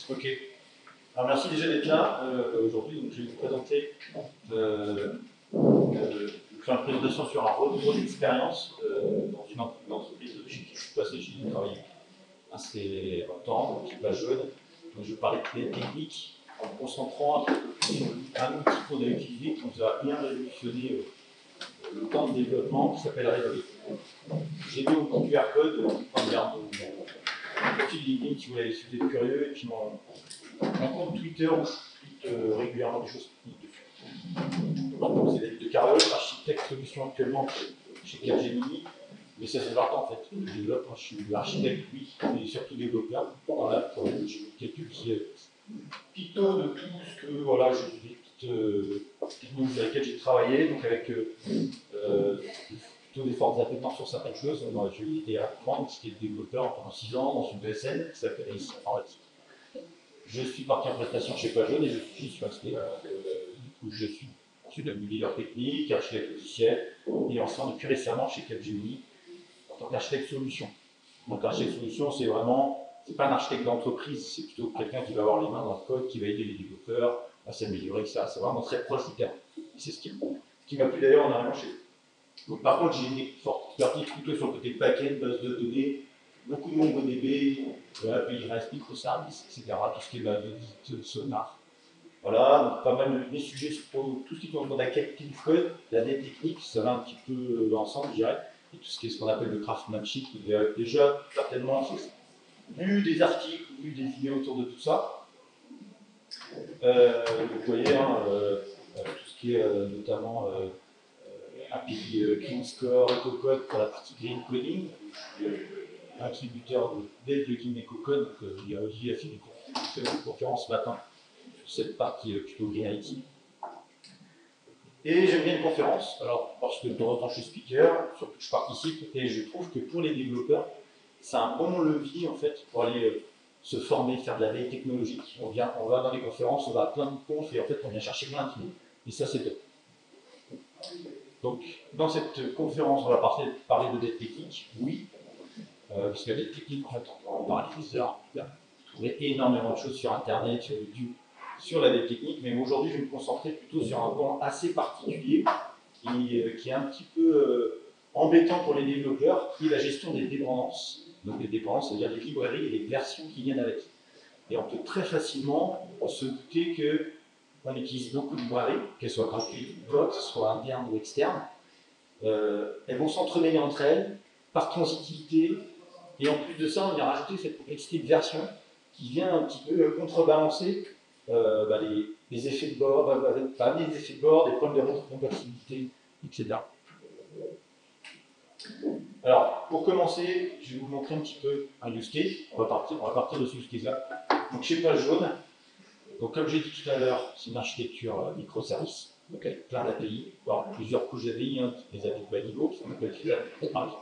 Ok. Alors merci déjà d'être là aujourd'hui. Donc, je vais vous présenter faire une présentation sur un retour d'expérience dans une entreprise chez qui je suis passé, j'ai travaillé assez longtemps, donc je suis pas jeune. Donc je vais parler de techniques en me concentrant sur un outil qu'on a utilisé qui nous a bien révolutionné le temps de développement qui s'appelle Revolut. J'ai mis au petit QR code en regardant mon profil LinkedIn si vous voulez, si vous êtes curieux, et puis mon compte Twitter où je tweete régulièrement des choses techniques. Donc c'est David de Carlo, architecte solution actuellement chez Capgemini. Mais ça c'est partant en fait. Je développe, moi, je suis architecte, lui, et surtout développeur. Voilà, j'ai quelques petits taux de tout ce que voilà, j'ai des petites technologies avec lesquelles j'ai travaillé, donc avec plutôt des fortes appétences sur certaines choses. J'ai été à apprendre, j'étais développeur pendant 6 ans dans une ESN qui s'appelle AIS Informatique. Je suis parti en prestation chez Pajot et je suis resté. Je suis devenu leader technique, architecte logiciel, et ensemble depuis récemment chez Capgemini en tant qu'architecte solution. Donc l'architecte solution, c'est vraiment, c'est pas un architecte d'entreprise, c'est plutôt quelqu'un qui va avoir les mains dans le code, qui va aider les développeurs à s'améliorer, etc. C'est vraiment très proche du terrain. C'est ce qui m'a plu d'ailleurs en arrivant chez eux. Donc par contre, j'ai une forte expertise plutôt sur le côté back-end, base de données, beaucoup de MongoDB, API REST, microservices, etc. Tout ce qui est base de Sonar. Voilà, donc pas mal de sujets sur tout ce qui tourne à Captain Code, la dette technique, ça va un petit peu ensemble, je dirais, et tout ce qui est ce qu'on appelle le craftsmanship. Vous avez déjà certainement lu des articles, lu des vidéos autour de tout ça. Vous voyez, tout ce qui est notamment API Clean Score, EcoCode pour la partie Green Coding. Je suis attributeur de plugin EcoCode, donc il y a aussi une conférence ce matin sur cette partie plutôt Green IT. Et j'aime bien une conférence, alors parce que de temps en temps je suis speaker, surtout que je participe, et je trouve que pour les développeurs, c'est un bon levier en fait pour aller se former, faire de la veille technologique. On va dans les conférences, on va à plein de confs, et en fait on vient chercher plein de trucs. Et ça c'est top. Donc, dans cette conférence, on va parler de dette technique, oui, parce que la dette technique, en fait, on va en parler des heures, vous trouverez énormément de choses sur Internet, sur YouTube, sur la dette technique, mais aujourd'hui, je vais me concentrer plutôt sur un point assez particulier, qui est un petit peu embêtant pour les développeurs, qui est la gestion des dépendances. Donc, les dépendances, c'est-à-dire les librairies et les versions qui viennent avec. Et on peut très facilement se douter que on utilise beaucoup de librairies, qu'elles soient gratuites ou pas, que ce soit internes ou externes. Elles vont s'entremêler entre elles par transitivité, et en plus de ça, on vient rajouter cette complexité de version qui vient un petit peu contrebalancer les effets de bord, des effets de bord, des problèmes de rétrocompatibilité, etc. Alors, pour commencer, je vais vous montrer un petit peu un use case. On va partir de ce use case-là. Donc, chez Page Jaune, donc, comme j'ai dit tout à l'heure, c'est une architecture microservice, donc avec plein d'API, voire plusieurs couches d'API, des API de bas niveau, qui sont appelées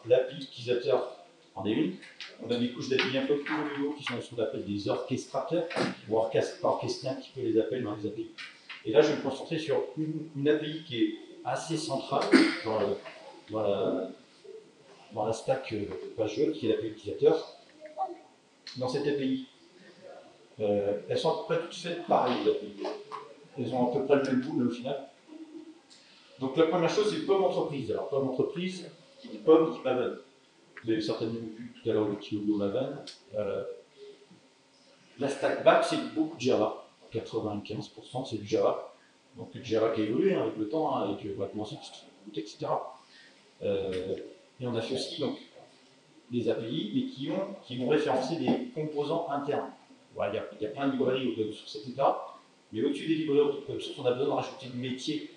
l'API utilisateur en est une. On a des couches d'API un peu plus haut niveau, qui sont ce qu'on appelle des orchestrateurs, ou orchestriens qui peut les appeler dans les API. Et là, je vais me concentrer sur une API qui est assez centrale dans la stack Page Jaune, qui est l'API utilisateur. Dans cette API, elles sont à peu près toutes faites pareil, les API. Elles ont à peu près le même pool au final. Donc la première chose, c'est pomme entreprise. Alors pomme entreprise, qui dit pomme, dit Maven. Vous avez certainement vu tout à l'heure le petit logo Maven. La stack back, c'est beaucoup de Java. 95% c'est du Java. Donc du Java qui a évolué avec le temps, avec etc. Et on a fait aussi donc, des API, mais qui vont référencer des composants internes. Il y a plein de librairies open source, etc. Mais au-dessus des librairies open source, on a besoin de rajouter du métier.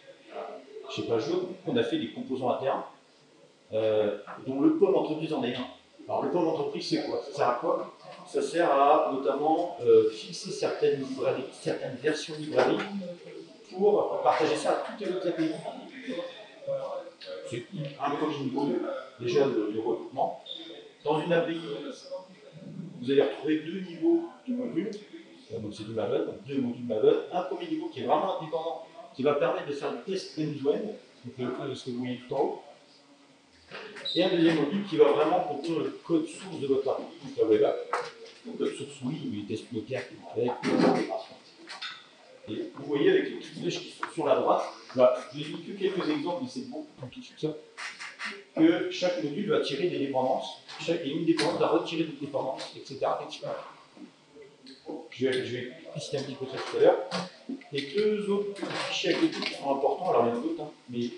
Je ne sais pas, on a fait des composants internes, dont le pomme entreprise en est un. Alors le pomme entreprise, c'est quoi? Ça sert à quoi? Ça sert à notamment fixer certaines versions librairies pour partager ça à toutes les autres API. C'est un premier niveau déjà de regroupement. Dans une API, vous allez retrouver deux niveaux de modules. Donc c'est du Maven, donc deux modules Maven. Un premier niveau qui est vraiment indépendant, qui va permettre de faire du test end-to-end, donc ce que vous voyez tout en haut. Et un deuxième module qui va vraiment contenir le code source de votre API, donc la web app, Donc, code source, oui, mais les tests unitaires avec l'intégration. Et vous voyez avec les petites flèches qui sont sur la droite, là, je n'ai mis que quelques exemples, mais c'est beaucoup plus compliqué que ça, que chaque module va tirer des dépendances, et une dépendance va retirer des dépendances, etc. Je vais expliciter un petit peu ça tout à l'heure. Et deux autres fichiers à côté qui sont importants, alors il y en a d'autres, hein, mais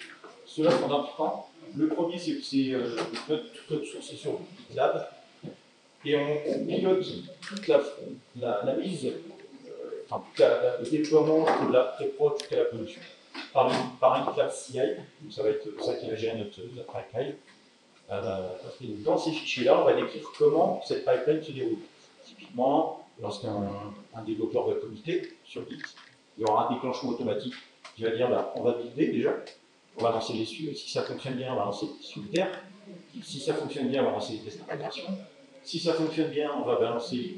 ceux-là sont importants. Le premier, c'est notre code source sur GitLab, et on pilote toute la mise, enfin tout le déploiement de la pré-prod jusqu'à la production par un GitLab CI, donc ça va être ça qui va gérer notre pipeline. Dans ces fichiers-là, on va décrire comment cette pipeline se déroule. Typiquement, lorsqu'un développeur va committer sur Git, il y aura un déclenchement automatique qui va dire bah, on va builder déjà, on va lancer les suites, si ça fonctionne bien, on va lancer les suites unitaires, si ça fonctionne bien, on va lancer les tests d'intégration, si ça fonctionne bien, on va balancer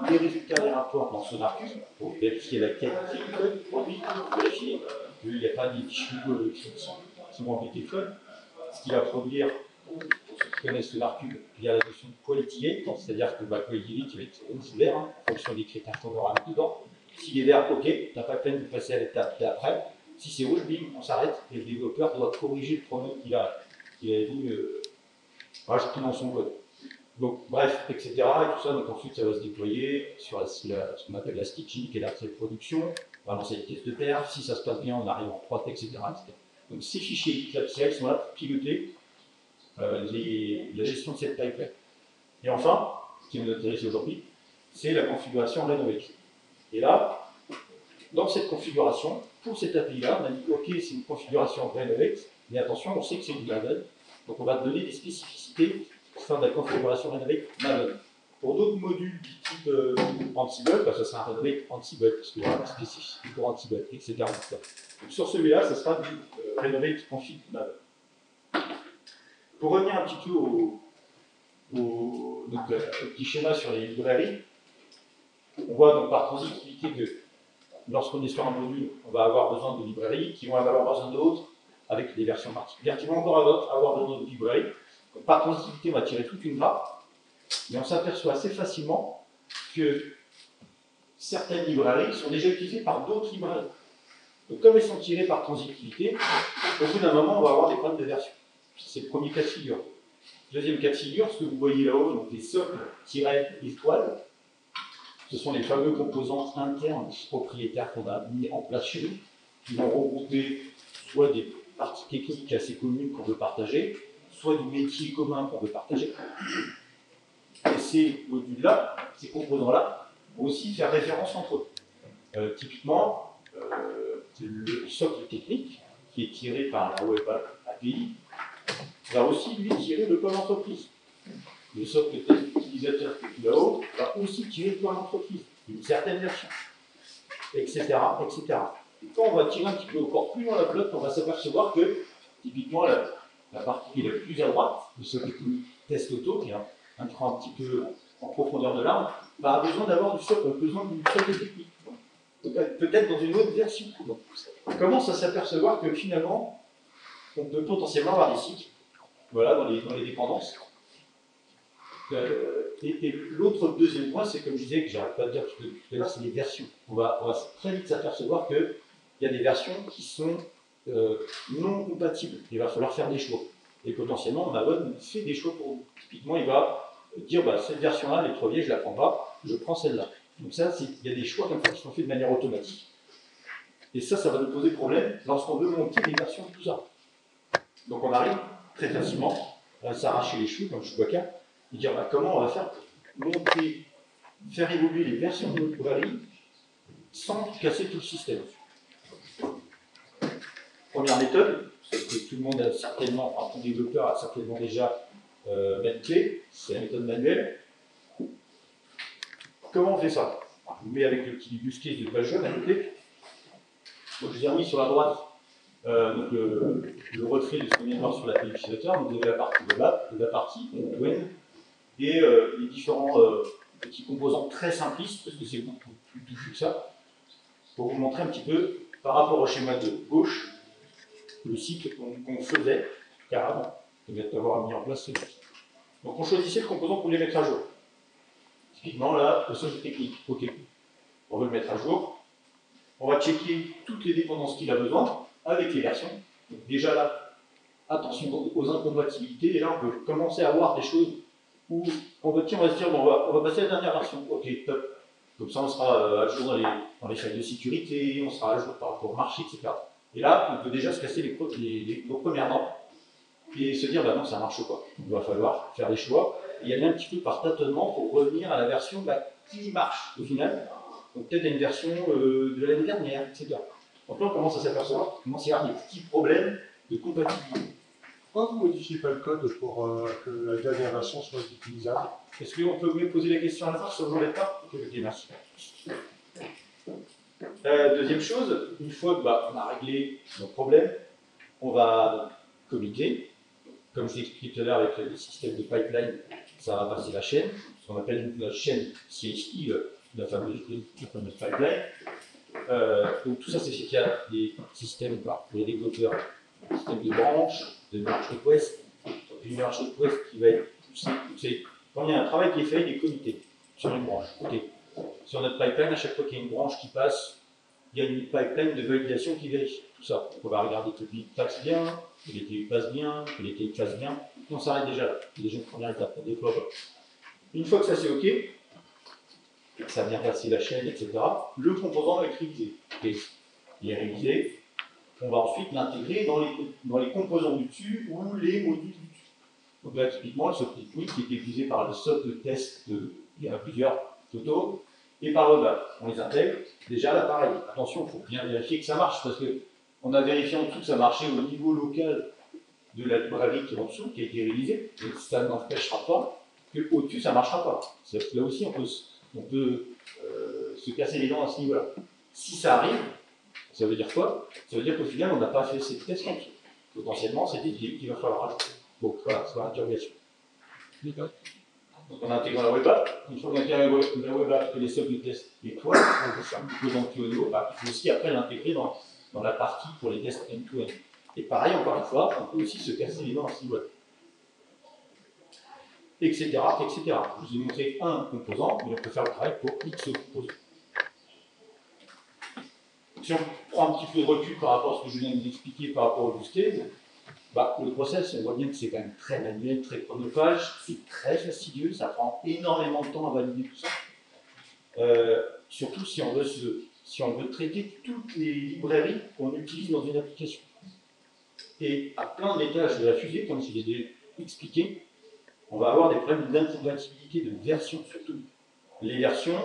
les résultats des rapports dans SonarQube pour vérifier la qualité du code produit, pour vérifier qu'il n'y a pas des fichiers critiques qui vont embêter le code, ce qui va produire, pour ceux qui connaissent SonarQube, il y a la notion de quality gate, c'est-à-dire que quality gate va être vert hein, en fonction des critères qu'on aura mis dedans. S'il est vert, ok, tu n'as pas peine de passer à l'étape d'après. Si c'est rouge, bim, on s'arrête et le développeur doit corriger le problème qu'il a voulu rajouter dans son code. Donc, bref, etc. Et tout ça, donc ensuite, ça va se déployer sur ce qu'on appelle la stitching, qui est la pré-production. On va lancer les tests de perf. Si ça se passe bien, on arrive en prod, etc. Donc, ces fichiers GitLab CI sont là pour piloter la gestion de cette pipeline. Et enfin, ce qui nous intéresse aujourd'hui, c'est la configuration Renovate. Et là, dans cette configuration, pour cette API-là, on a dit OK, c'est une configuration Renovate, mais attention, on sait que c'est du Maven. Donc, on va donner des spécificités au sein de la configuration Renovate Maven. Pour d'autres modules du type Ansible, ça sera un Renovate Ansible, parce qu'il y aura des spécificités pour Ansible, etc. Donc, sur celui-là, ça sera du Renovate Config Maven. Pour revenir un petit peu au petit schéma sur les librairies, on voit donc par transitivité que lorsqu'on est sur un module, on va avoir besoin de librairies qui vont avoir besoin d'autres avec des versions particulières qui vont encore avoir besoin de librairies. Donc, par transitivité, on va tirer toute une grappe, mais on s'aperçoit assez facilement que certaines librairies sont déjà utilisées par d'autres librairies. Donc, comme elles sont tirées par transitivité, au bout d'un moment, on va avoir des problèmes de version. C'est le premier cas de figure. Deuxième cas de figure, ce que vous voyez là-haut, donc les socles-étoiles, ce sont les fameux composants internes propriétaires qu'on a mis en place chez nous, qui vont regrouper soit des parties techniques assez communes qu'on veut partager, soit du métier commun qu'on veut partager. Et ces modules-là, ces composants-là, vont aussi faire référence entre eux. Typiquement, le socle technique, qui est tiré par la Web API, va aussi lui tirer le code entreprise. Le socle utilisateur qui est là-haut va aussi tirer le code entreprise, une certaine version, etc., etc. Et quand on va tirer un petit peu encore plus dans la blotte, on va s'apercevoir que, typiquement, la partie qui est la plus à droite, le socle test auto, qui est un cran un petit peu en profondeur de l'arbre, va avoir besoin d'avoir du socle technique. Donc, peut-être dans une autre version. Donc, on commence à s'apercevoir que finalement, on peut potentiellement avoir des cycles, voilà, dans les dépendances. Et l'autre deuxième point, c'est comme je disais, que j'arrête pas de dire tout à l'heure, c'est les versions. On va très vite s'apercevoir qu'il y a des versions qui sont non compatibles. Il va falloir faire des choix. Et potentiellement, Maven fait des choix pour vous. Typiquement, il va dire cette version-là, les premiers, je ne la prends pas, je prends celle-là. Donc ça, il y a des choix comme ça qui sont faits de manière automatique. Et ça va nous poser problème lorsqu'on veut monter des versions de tout ça. Donc on arrive très facilement à s'arracher les cheveux, comme Chewbacca, et dire comment on va faire pour monter, faire évoluer les versions de notre librairie sans casser tout le système. Première méthode, que tout le monde a certainement, enfin tout développeur a certainement déjà clé, c'est la méthode manuelle. Comment on fait ça? Je vous mets avec le petit use case de page jaune à côté. Donc je vous ai remis sur la droite donc le retrait de ce qu'on vient de voir sur l'API utilisateur. Donc vous avez la partie web, la partie web, et les différents petits composants très simplistes, parce que c'est beaucoup plus touffu que ça, pour vous montrer un petit peu, par rapport au schéma de gauche, le cycle qu'on faisait carrément, de d'avoir mis en place celui-ci. Donc on choisissait le composant qu'on voulait mettre à jour. Typiquement, là, le solde technique. OK. On veut le mettre à jour. On va checker toutes les dépendances qu'il a besoin avec les versions. Donc déjà là, attention aux incompatibilités. Et là, on peut commencer à voir des choses où on va se dire, bon, on va passer à la dernière version. OK, top. Comme ça, on sera à jour dans les failles de sécurité, on sera à jour par rapport au marché, etc. Et là, on peut déjà se casser nos premières normes et se dire, bah non, ça ne marche pas. Il va falloir faire des choix. Et y aller un petit peu par tâtonnement pour revenir à la version qui marche au final. Donc peut-être à une version de l'année dernière, etc. Donc là, on commence à s'apercevoir qu'il commence à y avoir des petits problèmes de compatibilité. Pourquoi vous ne modifiez pas le code pour que la dernière version soit utilisable? Est-ce qu'on peut me poser la question à la fin sur le départ? Ok, merci. Deuxième chose, une fois qu'on a réglé nos problèmes, on va communiquer. Comme je l'ai expliqué tout à l'heure avec les systèmes de pipeline, ça va passer la chaîne, ce qu'on appelle la chaîne CSI, la fameuse pipeline. Donc tout ça, c'est qu'il y a des systèmes pour les développeurs, des systèmes de branches, de merge request, une merge request qui va être poussée. Quand il y a un travail qui est fait, il est comité sur une branche. Okay. Sur notre pipeline, à chaque fois qu'il y a une branche qui passe, il y a une pipeline de validation qui vérifie tout ça. Donc on va regarder que le bit passe bien, que les TU passent bien, que les TU passent bien. On s'arrête déjà là. C'est déjà une première étape, on déploie pas. Une fois que ça c'est OK, ça vient passer la chaîne, etc., le composant va être révisé. Okay. Il est révisé, on va ensuite l'intégrer dans les composants du dessus ou les modules du dessus. Donc là, typiquement, le socle technique qui est utilisé par le socle de test, il y en a plusieurs photos, et par le bas. On les intègre. Déjà là, pareil, attention, il faut bien vérifier que ça marche, parce qu'on a vérifié en dessous que ça marchait au niveau local de la librairie qui est en dessous, qui a été réalisée, et ça n'empêchera pas qu'au-dessus, ça ne marchera pas. Là aussi, on peut se casser les dents à ce niveau-là. Si ça arrive, ça veut dire quoi? Ça veut dire qu'au final, on n'a pas fait ces tests en dessous. Potentiellement, c'est des villes qu'il va falloir rajouter. Donc voilà, c'est l'interrogation. Donc on intègre la web app. Une fois qu'on intègre la web app et les socles de test étoiles, on peut faire un composant QoNO. Il faut aussi après l'intégrer dans la partie pour les tests end-to-end. Et pareil, encore une fois, on peut aussi se casser les dents à ce niveau-là. Etc., etc. Je vous ai montré un composant, mais on peut faire le travail pour X composants. Si on prend un petit peu de recul par rapport à ce que je viens de vous expliquer par rapport au use case, le process, on voit bien que c'est quand même très manuel, très chronophage, c'est très fastidieux, ça prend énormément de temps à valider tout ça. Surtout si on veut traiter toutes les librairies qu'on utilise dans une application. Et à plein d'étages de la fusée, comme je l'ai expliqué, on va avoir des problèmes d'incompatibilité de version surtout. Les versions,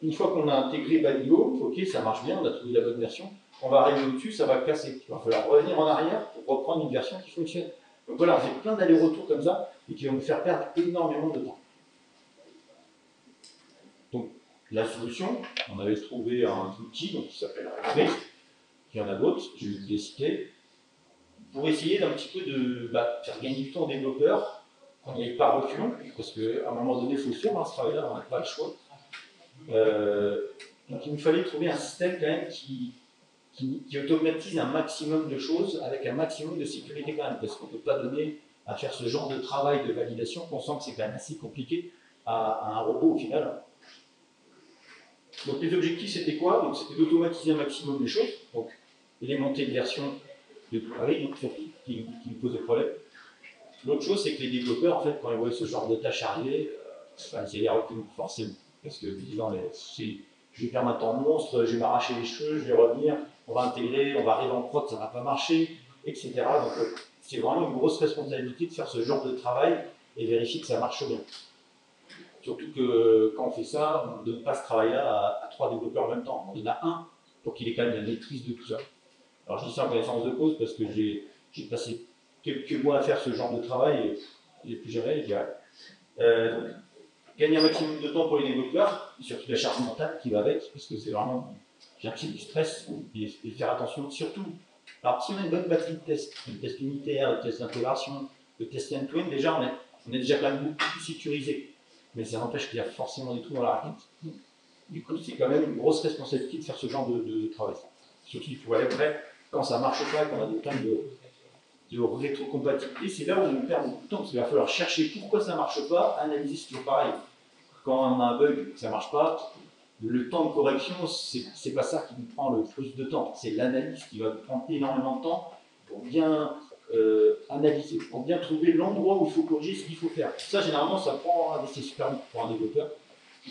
une fois qu'on a intégré Baligo, ok, ça marche bien, on a trouvé la bonne version, on va arriver au-dessus, ça va casser. Il va falloir revenir en arrière pour reprendre une version qui fonctionne. Donc voilà, on fait plein d'allers-retours comme ça et qui vont nous faire perdre énormément de temps. Donc la solution, on avait trouvé un outil qui s'appelle Rails, il y en a d'autres, je vais vous les citer, pour essayer d'un petit peu de faire gagner du temps aux développeurs, qu'on n'y aille pas reculons, parce qu'à un moment donné, il faut le faire, ce travail-là, on n'a pas le choix. Donc il nous fallait trouver un système quand même qui automatise un maximum de choses avec un maximum de sécurité quand même, parce qu'on ne peut pas donner à faire ce genre de travail de validation qu'on sent que c'est quand même assez compliqué à un robot au final. Donc les objectifs c'était quoi? Donc c'était d'automatiser un maximum de choses, donc les montées de version de travail, donc surtout qui nous posent des problèmes. L'autre chose c'est que les développeurs en fait quand ils voient ce genre de tâches arriver, ils les reculent forcément, parce que disant je vais faire un temps monstre, je vais m'arracher les cheveux, je vais revenir, on va intégrer, on va arriver en prod, ça ne va pas marcher, etc. Donc c'est vraiment une grosse responsabilité de faire ce genre de travail et vérifier que ça marche bien. Surtout que quand on fait ça, on ne donne pas ce travail-là à 3 développeurs en même temps. On en a un pour qu'il ait quand même la maîtrise de tout ça. Alors je dis ça en connaissance de cause parce que j'ai passé quelques mois à faire ce genre de travail et plus jamais, je dirais. Donc, gagner un maximum de temps pour les développeurs, et surtout la charge mentale qui va avec, parce que c'est vraiment du stress et faire attention, surtout. Alors, si on a une bonne batterie de tests, le test unitaire, le test d'intégration, le test end-to-end, déjà on est déjà quand même beaucoup plus sécurisé. Mais ça n'empêche qu'il y a forcément des trous dans la raquette. Du coup, c'est quand même une grosse responsabilité de faire ce genre de travail. Surtout, il faut aller après, quand ça ne marche pas, quand on a des problèmes de rétrocompatibilité, c'est là où on perd beaucoup de temps, parce qu'il va falloir chercher pourquoi ça ne marche pas, analyser ce qui est pareil. quand on a un bug, ça ne marche pas, le temps de correction, c'est pas ça qui nous prend le plus de temps. C'est l'analyse qui va nous prendre énormément de temps pour bien analyser, pour bien trouver l'endroit où il faut corriger ce qu'il faut faire. Ça, généralement, ça prend, c'est super vite pour un développeur.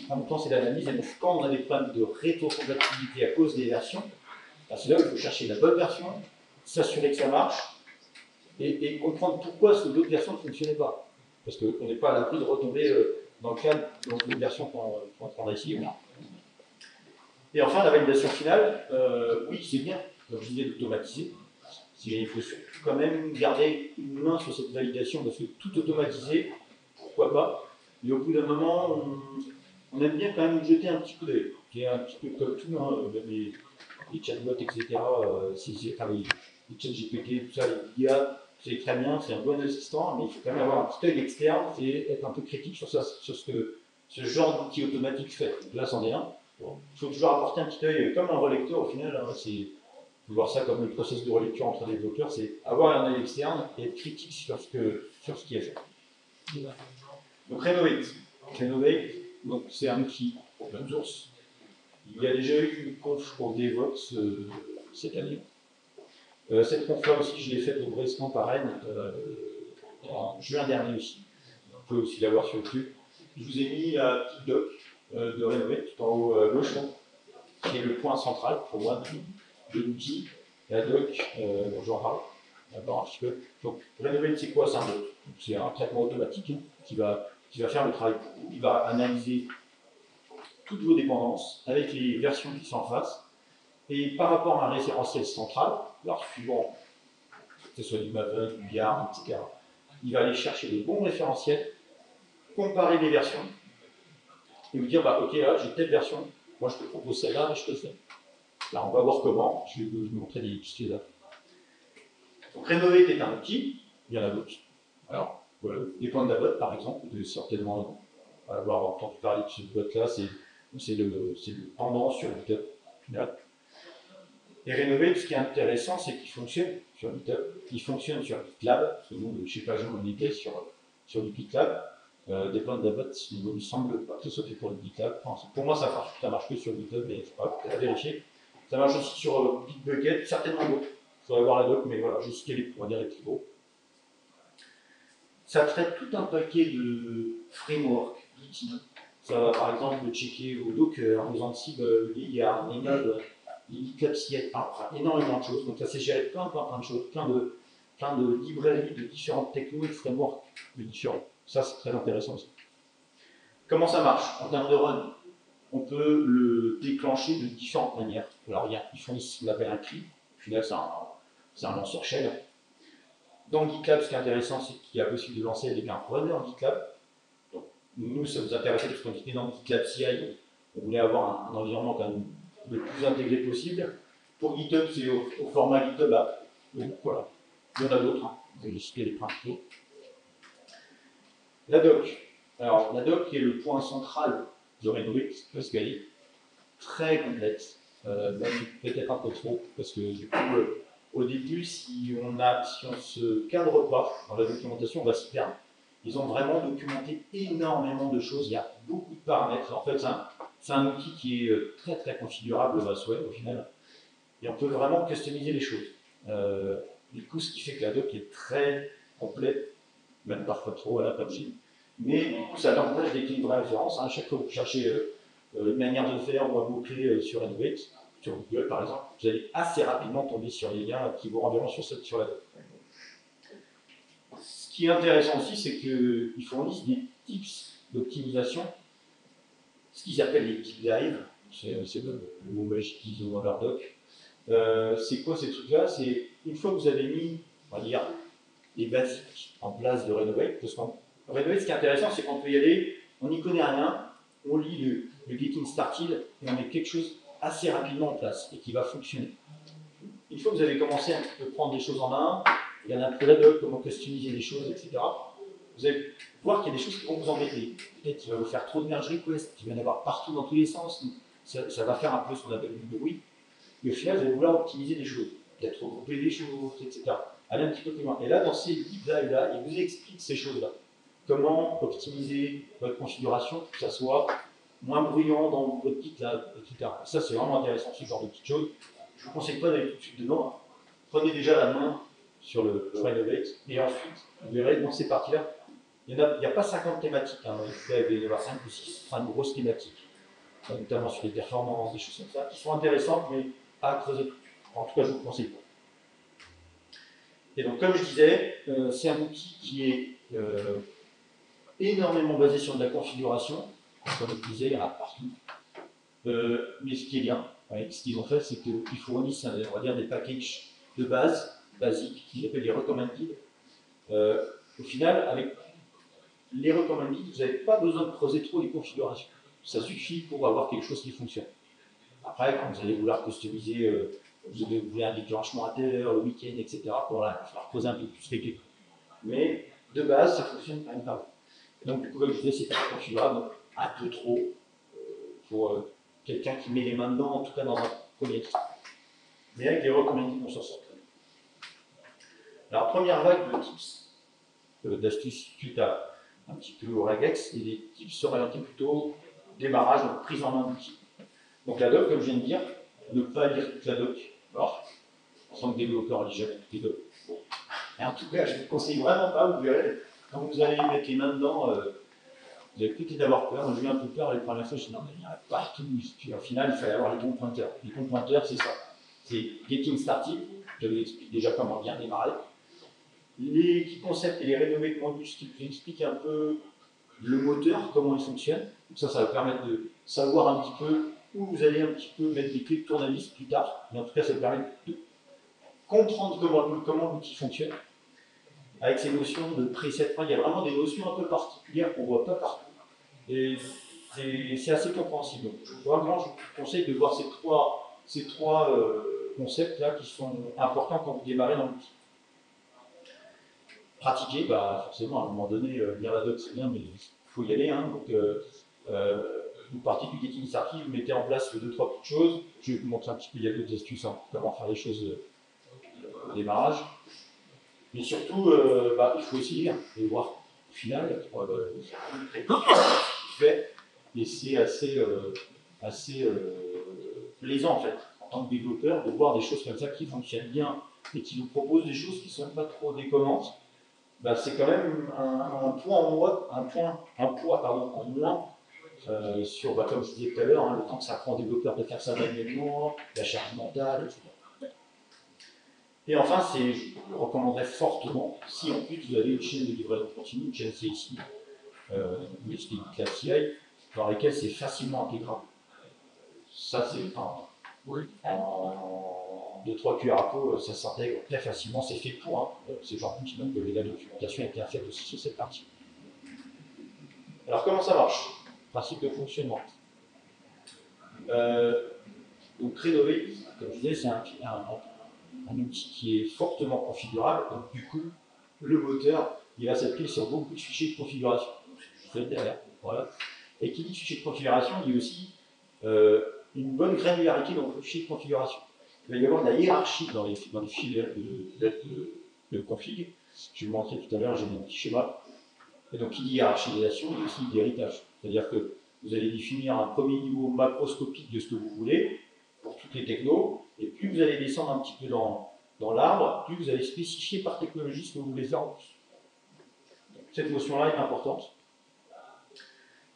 En même temps, c'est l'analyse. Et donc, quand on a des problèmes de rétrocompatibilité à cause des versions, c'est là où il faut chercher la bonne version, s'assurer que ça marche, et comprendre pourquoi d'autres versions ne fonctionnaient pas. Parce qu'on n'est pas à l'abri de retomber dans le cadre d'une version qu'on prendra ici. Voilà. Et enfin, la validation finale, oui, c'est bien, comme je disais, d'automatiser. Il faut surtout quand même garder une main sur cette validation, parce que tout automatiser, pourquoi pas. Mais au bout d'un moment, on aime bien quand même jeter un petit coup d'œil, qui est un petit peu comme tout, hein, les chatbots, etc. Les chats GPT, tout ça, les IA, c'est très bien, c'est un bon assistant, mais il faut quand même avoir un petit œil externe et être un peu critique sur ce que ce genre d'outil automatique fait. Donc là, c'en est un. Bon, il faut toujours apporter un petit œil, comme un relecteur au final, hein, faut voir ça comme le processus de relecture entre développeurs, c'est avoir un œil externe et être critique sur ce qui est fait. Donc Renovate, donc c'est un outil open source. Il y a déjà eu une conf pour DevOps cette année. Cette conf-là aussi, je l'ai faite au Brescan par Rennes en juin dernier aussi. Vous pouvez aussi la voir sur YouTube. Je vous ai mis la petite doc de Renovate tout en haut à gauche, qui est le point central pour moi de l'outil. La doc, j'en parle d'abord un petit peu. Donc, Renovate, c'est quoi? C'est un traitement automatique qui va faire le travail pour vous. Il va analyser toutes vos dépendances avec les versions qui sont en face. Et par rapport à un référentiel central, alors suivant, que ce soit du Maven, du Yarn, etc., il va aller chercher les bons référentiels, comparer les versions, et vous dire, ok, là, j'ai telle version, moi je te propose celle-là, et je te le fais. Là, on va voir comment, je vais vous montrer des petits là. Donc, Renovate est un outil, il y en a d'autres. Alors, voilà, les points de la boîte, par exemple, vous devez certainement avoir entendu parler de cette boîte-là, c'est le pendant sur GitHub. Et Renovate, ce qui est intéressant, c'est qu'il fonctionne sur GitHub, il fonctionne sur GitLab, parce que nous, chez Pajot, on était sur du GitLab. Des points de la boîte, il me semble pas que ce soit fait pour le GitLab. Enfin, pour moi, ça marche que sur GitHub, mais je ne sais pas, peut-être à vérifier. Ça marche aussi sur Bitbucket, certainement d'autres. Il faudrait voir la doc, mais voilà, j'ai cité les points des plus Ça traite tout un paquet de frameworks, d'outils. Ça va par exemple checker vos Docker, vos Ansible, les Yarn, les nodes, les GitLab CI, enfin énormément de choses. Donc ça c'est géré plein de choses, plein de librairies de différentes technos et de frameworks différents. Ça c'est très intéressant aussi. Comment ça marche en termes de run? On peut le déclencher de différentes manières. Alors ils font ici ce qu'on appelle un CLI. Au final c'est un lanceur shell. Dans GitLab, ce qui est intéressant, c'est qu'il y a possible de lancer avec un runner GitLab. Donc, nous, ça nous intéressait parce qu'on était dans GitLab CI, on voulait avoir un environnement quand même le plus intégré possible. Pour GitHub, c'est au format GitHub App. Donc voilà, il y en a d'autres, j'ai cité les principaux. La doc. Alors, la doc est le point central de Renovate parce qu'elle est très complexe, même peut-être un peu trop, parce que du coup, au début, si on ne se cadre pas dans la documentation, on va s'y perdre. Ils ont vraiment documenté énormément de choses, il y a beaucoup de paramètres. En fait, c'est un outil qui est très très configurable à souhait au final, et on peut vraiment customiser les choses. Du coup, ce qui fait que la doc est très complète, même parfois trop à la PUBG, mais du coup, ça a l'avantage d'être une vraie référence. À chaque fois que vous cherchez une manière de faire ou un mot-clé sur Renovate, sur Google par exemple, vous allez assez rapidement tomber sur les liens qui vous renverront sur la doc. Ce qui est intéressant aussi, c'est qu'ils fournissent des tips d'optimisation, ce qu'ils appellent les deep dive, c'est le mot magique qu'ils ont dans leur doc. C'est quoi ces trucs-là? C'est une fois que vous avez mis, on va dire, les basiques en place de Renovate, parce qu'en Renovate, ce qui est intéressant, c'est qu'on peut y aller, on n'y connaît rien, on lit le Getting Started et on met quelque chose assez rapidement en place et qui va fonctionner. Une fois que vous avez commencé à prendre des choses en main, il y en a un peu la doc, comment customiser les choses, etc. Vous allez voir qu'il y a des choses qui vont vous embêter. Peut-être qu'il va vous faire trop de merge requests, il va y en avoir partout dans tous les sens, ça va faire un peu ce qu'on appelle du bruit. Et au final, vous allez vouloir optimiser des choses, peut-être regrouper des choses, etc. Aller un petit peu plus loin. Et là, dans ces deep dives-là, il vous explique ces choses-là. comment optimiser votre configuration pour que ça soit moins bruyant dans votre GitLab, etc. Ça, c'est vraiment intéressant, ce genre de petites choses. Je ne vous conseille pas d'aller tout de suite dedans. Prenez déjà la main sur le Renovate, et ensuite, vous verrez, dans ces parties-là, il n'y a pas 50 thématiques. Hein. Il va y avoir 5 ou 6 grosses thématiques, notamment sur les performances, des choses comme ça, qui sont intéressantes, mais à creuser tout de suite. En tout cas, je vous le conseille pas. Et donc, comme je disais, c'est un outil qui est énormément basé sur de la configuration, comme je disais, il y en a partout. Mais ce qui est bien, ce qu'ils ont fait, c'est qu'ils fournissent, on va dire, des packages de base, basiques, qu'ils appellent les recommended. Au final, avec les recommended, vous n'avez pas besoin de creuser trop les configurations. Ça suffit pour avoir quelque chose qui fonctionne. Après, quand vous allez vouloir customiser, vous voulez un déclenchement à telle heure, le week-end, etc., pour creuser un peu plus les clés. Mais de base, ça fonctionne quand même pas mal. Donc, du coup, comme je disais, c'est pas configurable, un peu trop pour quelqu'un qui met les mains dedans, en tout cas dans un premier temps. Mais avec les recommandés, on s'en sort. Alors, première vague de tips, d'astuces suite à un petit peu au regex, et les tips s'orientent plutôt démarrage, donc prise en main d'outils. Donc, la doc, comme je viens de dire, ne pas lire toute la doc, alors, en tant que développeur, on lit jamais toutes les docs. Bon. Et en tout cas, je ne vous conseille vraiment pas, vous verrez, quand vous allez mettre les mains dedans, vous avez peut-être d'avoir peur. Moi, j'ai eu un peu peur les premières fois. Je me suis dit, non, mais il y en a partout. Puis au final, il fallait avoir les bons pointeurs. Les bons pointeurs, c'est ça. C'est Getting Started. Je vous explique déjà comment bien démarrer. Les key concepts et les rénovés modules, qui vous expliquent un peu le moteur, comment il fonctionne. Donc ça va permettre de savoir un petit peu où vous allez un petit peu mettre des clés de tournevis plus tard. Mais en tout cas, ça vous permet de comprendre comment l'outil fonctionne. Avec ces notions de preset, il y a vraiment des notions un peu particulières qu'on ne voit pas partout. Et c'est assez compréhensible. Donc, vraiment, je vous conseille de voir ces trois concepts-là qui sont importants quand vous démarrez dans l'outil. Pratiquer, bah, forcément, à un moment donné, lire la doc, c'est bien, mais il faut y aller. Hein, donc, vous partez du Getting Started, vous mettez en place 2-3 petites choses. Je vais vous montrer un petit peu, il y a d'autres astuces, hein, comment faire les choses au démarrage. Mais surtout, il faut aussi lire et voir. Au final, fait, et c'est assez plaisant en fait, en tant que développeur, de voir des choses comme ça qui fonctionnent bien et qui nous proposent des choses qui ne sont pas trop déconnantes. Bah, c'est quand même un poids en moins sur, comme je disais tout à l'heure, hein, le temps que ça prend aux développeurs de faire ça manuellement, la charge mentale, etc. Et enfin, je le recommanderais fortement, si en plus vous avez une chaîne de livraison continue, une chaîne CSI, ou la CI, dans lesquelles c'est facilement intégrable. Ça, c'est en 2-3 cuillères à peau, ça s'intègre très facilement, c'est fait pour. Hein. C'est genre d'outil, donc la documentation est bien faite aussi sur cette partie. Alors, comment ça marche? Principe de fonctionnement. Donc, Renovate, comme je disais, c'est un outil qui est fortement configurable, donc du coup, le moteur, il va s'appuyer sur beaucoup de fichiers de configuration. Je fais derrière, voilà. Et qui dit fichier de configuration, dit aussi une bonne granularité dans le fichier de configuration. Il va y avoir de la hiérarchie dans les fichiers de config. Je vais vous montrer tout à l'heure, j'ai mis un petit schéma. Et donc, qui dit hiérarchisation, dit aussi d'héritage. C'est-à-dire que vous allez définir un premier niveau macroscopique de ce que vous voulez, pour toutes les technos, et plus vous allez descendre un petit peu dans l'arbre, plus vous allez spécifier par technologie ce que vous voulez faire en plus. Donc, cette notion-là est importante.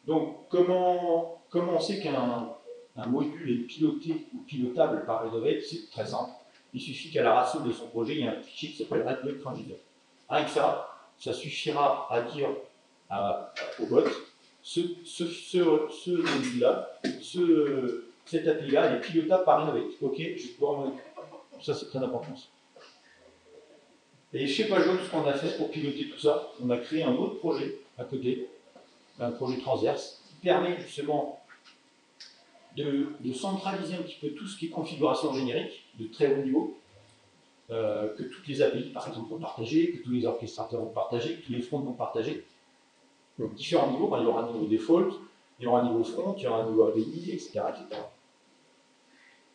Donc, comment on sait qu'un module est piloté ou pilotable par Renovate? C'est très simple. Il suffit qu'à la racine de son projet, il y a un fichier qui s'appelle Renovate. Avec ça, ça suffira à dire au bot, ce module-là, cette API-là, est pilotable par Renovate. Ok, je vais pouvoir m'en occuper. Ça, c'est très important. Et chez Pajot, ce qu'on a fait pour piloter tout ça, on a créé un autre projet à côté, un projet transverse, qui permet justement de centraliser un petit peu tout ce qui est configuration générique, de très haut niveau, que toutes les API, par exemple, vont partager, que tous les orchestrateurs vont partager, que tous les fronts vont partager. Donc, différents niveaux, il y aura un niveau default, il y aura un niveau front, il y aura un niveau API, etc., etc.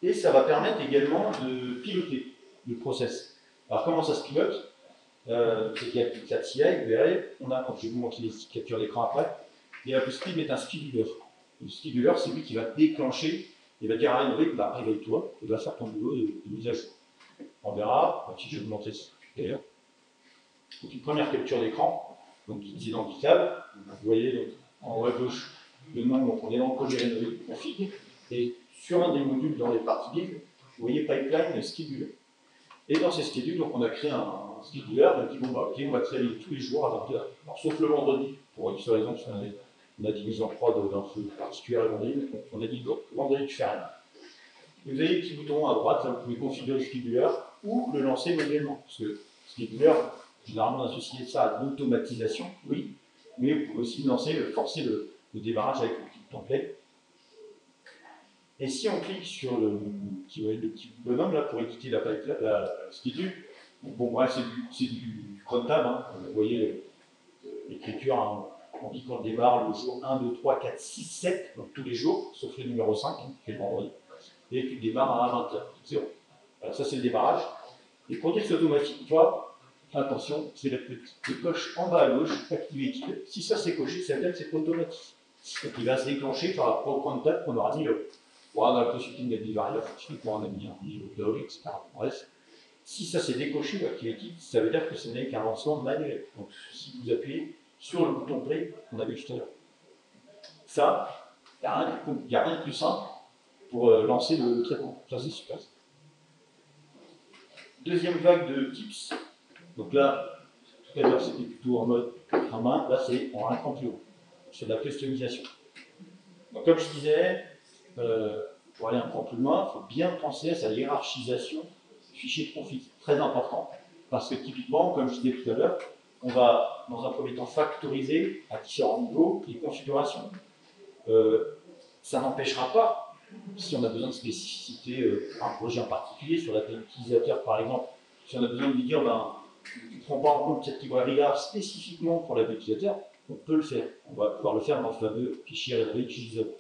Et ça va permettre également de piloter le process. Alors, comment ça se pilote? c'est qu'il y a une 4 CI, vous verrez, on a, je vais vous montrer les captures d'écran après, et la possibilité de mettre un scheduler. Le scheduler, c'est lui qui va déclencher, il va dire à Henrik, bah, réveille-toi, et va faire ton boulot de mise à jour. On verra, si je vais vous montrer ça d'ailleurs. Donc une première capture d'écran, donc c'est dans GitHub, vous voyez donc, en haut à gauche le nom, donc on est dans le projet Henrik config, et sur un des modules dans les parties build, vous voyez pipeline scheduler. Et dans ces schedules, donc on a créé un scheduler, on a dit bon bah ok, on va créer tous les jours à 20h. Alors sauf le vendredi, pour une seule raison, parce qu'on a des mises en prod d'un feu particulier le vendredi, donc on a dit donc vendredi tu fais rien. Et vous avez les petits boutons à droite, là vous pouvez configurer le scheduler ou le lancer manuellement. Parce que le scheduler, généralement on associe ça à l'automatisation, oui, mais vous pouvez aussi forcer le démarrage avec le petit template. Et si on clique sur le petit bonhomme là pour éditer la schedule, bon bref, c'est du cron tab, hein. Vous voyez l'écriture, hein. On dit qu'on démarre le jour 1, 2, 3, 4, 6, 7, donc tous les jours, sauf le numéro 5, hein, qui est le vendredi, et tu démarres à 20h. C'est bon. Voilà, ça c'est le démarrage. Et pour dire que c'est automatique, toi, attention, c'est la petite coche en bas à gauche, activer. Si ça c'est coché, ça veut dire que c'est automatique. Donc il va se déclencher par rapport au cron tab qu'on aura dit là. On a la possibilité de mettre des variables, typiquement on a mis un niveau de log, etc. Bref, si ça s'est décoché ou activé, ça veut dire que ce n'est qu'un lancement manuel. Donc si vous appuyez sur le bouton play qu'on a vu tout à l'heure. Ça, il n'y a rien de plus simple pour lancer le traitement. Ça c'est super. Deuxième vague de tips. Donc là, tout à l'heure c'était plutôt en mode en main, là c'est en un cran plus haut. C'est de la customisation. Donc comme je disais, pour aller un peu plus loin, il faut bien penser à sa hiérarchisation du fichier de config. Très important. Parce que typiquement, comme je disais tout à l'heure, on va dans un premier temps factoriser à différents niveaux les configurations. Ça n'empêchera pas, si on a besoin de spécificité un projet en particulier, sur l'API utilisateur par exemple, si on a besoin de lui dire, ben, tu ne prends pas en compte cette librairie-là spécifiquement pour l'API utilisateur, on peut le faire. On va pouvoir le faire dans le fameux fichier utilisateur.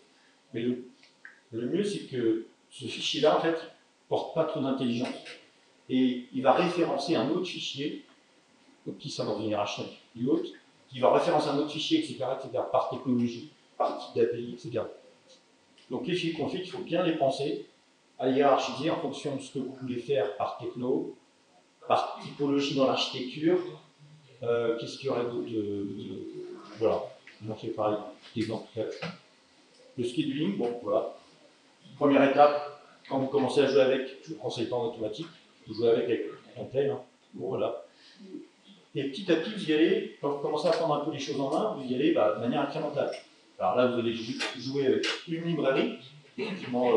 Mais le mieux, c'est que ce fichier-là, en fait, ne porte pas trop d'intelligence. Et il va référencer un autre fichier, donc qui sont dans une hiérarchie du autre, qui va référencer un autre fichier, etc., par technologie, par type d'API, etc. Donc les fichiers config, il faut bien les penser, à les hiérarchiser en fonction de ce que vous voulez faire par techno, par typologie dans l'architecture. Qu'est-ce qu'il y aurait d'autre voilà, on fait pareil, exemple. Le scheduling, bon, voilà. Première étape, quand vous commencez à jouer avec, je ne vous conseille pas en automatique, vous jouez avec le template, hein. Bon, voilà. Et petit à petit, vous y allez, quand vous commencez à prendre un peu les choses en main, vous y allez de manière incrémentale. Alors là, vous allez jouer avec une librairie, effectivement,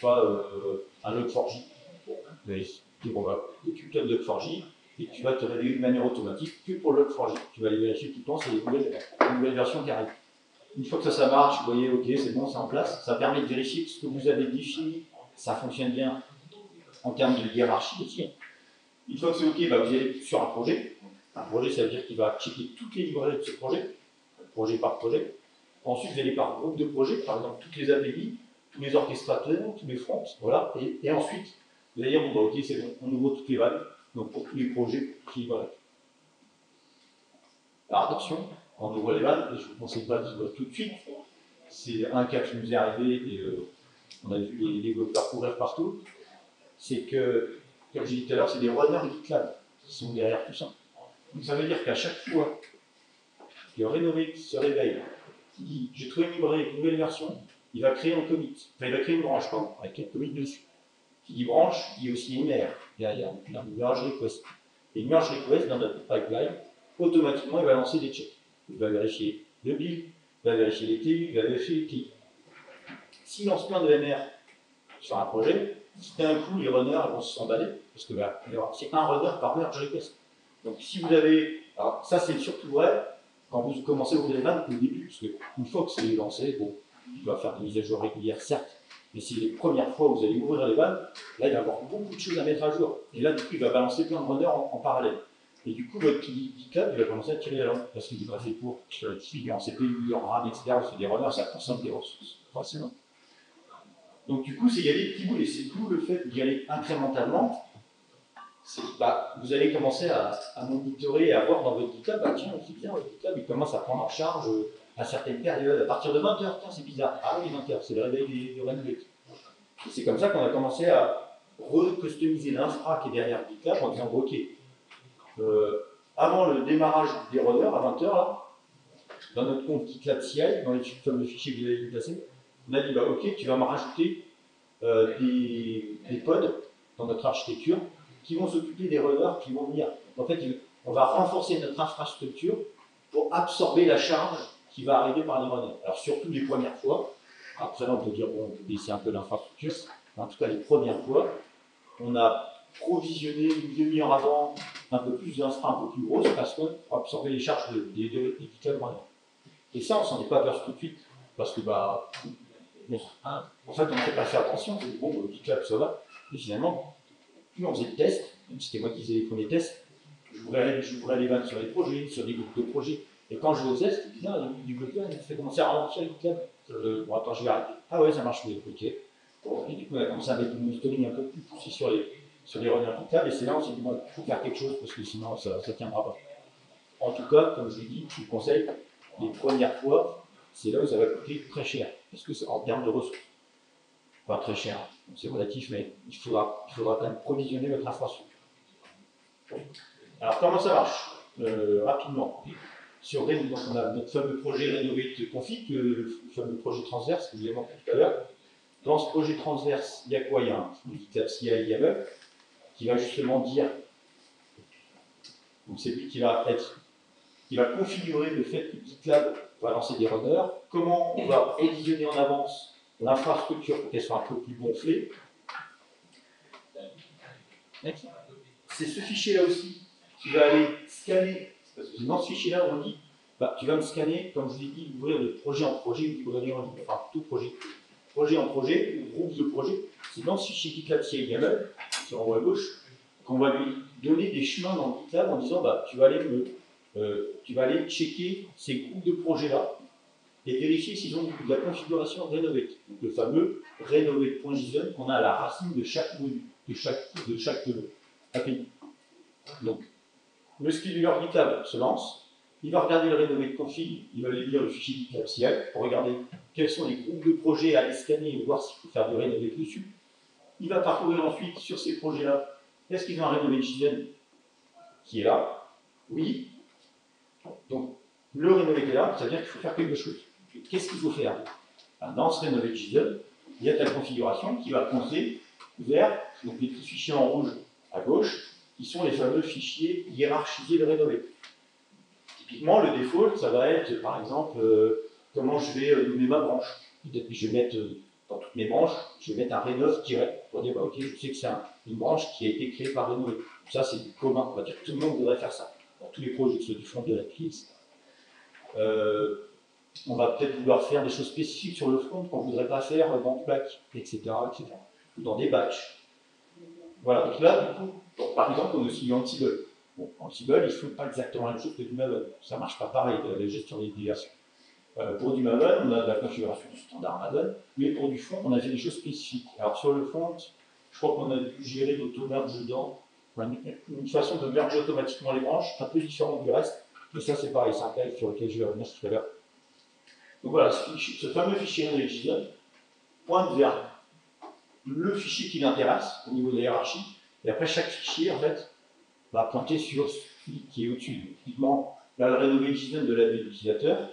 un Log4j. Bon, vous allez dire, bon, bah, tu as le Log4j, et tu vas te réveiller de manière automatique que pour le Log4j. Tu vas aller vérifier tout le temps, c'est une nouvelle version qui arrive. Une fois que ça marche, vous voyez, ok, c'est bon, c'est en place, ça permet de vérifier que ce que vous avez défini, ça fonctionne bien en termes de hiérarchie aussi. Une fois que c'est ok, bah, vous allez sur un projet. Un projet, ça veut dire qu'il va checker toutes les librairies de ce projet, projet par projet. Ensuite, vous allez par groupe de projets, par exemple toutes les API, tous les orchestrateurs, tous les fronts, voilà. Et ensuite, vous allez dire, bon, bah, ok, c'est bon, on ouvre toutes les vagues, donc pour tous les projets, toutes les librairies. Alors attention, quand on ouvre les vannes, et je ne vous conseille pas d'y voir tout de suite, c'est un cas qui nous est arrivé, et on a vu les développeurs courir partout, c'est que, comme j'ai dit tout à l'heure, c'est des runners GitLab qui sont derrière tout ça. Donc ça veut dire qu'à chaque fois que Rénové se réveille, qui dit j'ai trouvé une librairie, une nouvelle version, il va créer un commit, enfin il va créer une branche, pardon, avec quelques commits dessus. Qui dit branche, il y a aussi une mère derrière, une merge request. Et une merge request dans notre pipeline, automatiquement, il va lancer des checks. Il va vérifier le build, il va vérifier les TU, il va vérifier les TI. S'il lance plein de MR sur un projet, d'un coup, les runners vont s'emballer, parce que c'est un runner par merge request. Donc si vous avez... Alors ça, c'est surtout vrai quand vous commencez à ouvrir les vannes au début, parce qu'une fois que c'est lancé, bon, il va faire des mises à jour régulières, certes, mais c'est les premières fois où vous allez ouvrir les vannes, là, il va y avoir beaucoup de choses à mettre à jour. Et là, du coup, il va balancer plein de runners en parallèle. Et du coup, votre GitLab, il va commencer à tirer la langue, parce qu'il n'est pas fait pour. Il est en CPU, en RAM, etc. C'est des runners, ça consomme des ressources. Forcément. Donc, du coup, c'est y aller petit bout, et c'est tout le fait d'y aller incrémentalement vous allez commencer à monitorer et à voir dans votre GitHub, tiens, c'est bien, votre GitHub, il commence à prendre en charge à certaines périodes, à partir de 20h, tiens, c'est bizarre. Ah oui, 20h, c'est le réveil des Renegade. C'est comme ça qu'on a commencé à recustomiser l'infra qui est derrière GitLab en disant, ok, avant le démarrage des runners, à 20h, là, dans notre compte GitLab CI, dans les fameux fichiers que vous avez placés, on a dit, bah, ok, tu vas me rajouter des pods dans notre architecture qui vont s'occuper des runners qui vont venir. En fait, on va renforcer notre infrastructure pour absorber la charge qui va arriver par les runners. Alors, surtout les premières fois, après, on peut dire, bon, on peut baisser un peu l'infrastructure, mais en tout cas, les premières fois, on a provisionné une demi-heure avant un peu plus d'infra, un peu plus grosse, parce qu'on va absorber les charges des GitLab runners. Et ça, on s'en est pas aperçu tout de suite, parce que, bah, en fait, on ne fait pas faire attention, c'est bon, GitLab, ça va, et finalement, plus on faisait de tests, même si c'était moi qui faisais les premiers tests, j'ouvrais les vannes sur les projets, sur des groupes de projets, et quand je le faisais, c'était bizarre, du développeur, il fait commencer à ralentir le GitLab. Bon, attends, je vais arrêter. Ah ouais, ça marche mieux, ok. Bon, et du coup, on a commencé à mettre du monitoring un peu plus poussé sur les runners GitLab, et c'est là où on s'est dit, il faut faire quelque chose, parce que sinon, ça ne tiendra pas. En tout cas, comme je l'ai dit, je vous conseille, les premières fois, c'est là où ça va coûter très cher, parce que c'est en termes de ressources. Pas très cher, c'est relatif, mais il faudra quand même provisionner votre infrastructure. Alors, comment ça marche rapidement. Sur Red, donc on a notre fameux projet Renovate Config, le fameux projet transverse que je vous ai montré tout à l'heure. Dans ce projet transverse, il y a quoi? Il y a un GitLab CI YAML qui va justement dire, donc c'est lui qui va configurer le fait que GitLab va lancer des runners, comment on va révisionner en avance l'infrastructure pour qu'elle soit un peu plus gonflée. C'est ce fichier-là aussi qui va aller scanner, parce que dans ce fichier-là, on dit, bah, tu vas me scanner, comme je vous ai dit, ouvrir de projet en projet, enfin tout projet en projet, ou groupe de projets. C'est dans ce fichier GitLab CI YAML, sur en haut à gauche, qu'on va lui donner des chemins dans GitLab en disant, bah, tu vas aller checker ces groupes de projets-là et vérifier s'ils ont de la configuration Renovate, donc le fameux renovate.json qu'on a à la racine de chaque module, de chaque API. Donc, le scheduler GitLab se lance, il va regarder le renovate config, il va aller lire le fichier GitLab CI pour regarder quels sont les groupes de projets à aller scanner et voir s'il faut faire du renovate dessus. Il va parcourir ensuite sur ces projets-là, est-ce qu'ils ont un renovate JSON qui est là? Oui. Donc, le renovate est là, ça veut dire qu'il faut faire quelque chose. Qu'est-ce qu'il faut faire? Dans ce renovate JSON, il y a ta configuration qui va pointer vers donc les petits fichiers en rouge à gauche, qui sont les fameux fichiers hiérarchisés de Renovate. Typiquement, le default, ça va être, par exemple, comment je vais nommer ma branche. Peut-être que je vais mettre, dans toutes mes branches, je vais mettre un Renov direct, pour dire, bah, ok, je sais que c'est une branche qui a été créée par Renovate. Ça, c'est du commun, on va dire que tout le monde devrait faire ça. Dans tous les projets, que ce soit du front de l'appli, etc. On va peut-être vouloir faire des choses spécifiques sur le front qu'on ne voudrait pas faire dans Plaque, etc., etc. Ou dans des batchs. Voilà, donc là, du coup, donc, par exemple, on a aussi Ansible. Bon, Ansible, ils ne font pas exactement la même chose que du Maven. Ça ne marche pas pareil, la gestion des versions. Pour du Maven, on a de la configuration standard Maven, mais pour du front, on a fait des choses spécifiques. Alors sur le front, je crois qu'on a dû gérer l'auto-merge dedans, une façon de merger automatiquement les branches, un peu différente du reste, mais ça c'est pareil, c'est un cas sur lequel je vais revenir tout à l'heure. Donc voilà, ce fameux fichier JSON pointe vers le fichier qui l'intéresse au niveau de la hiérarchie, et après chaque fichier en fait va pointer sur ce qui est au-dessus. Typiquement, là le renovate JSON de l'utilisateur,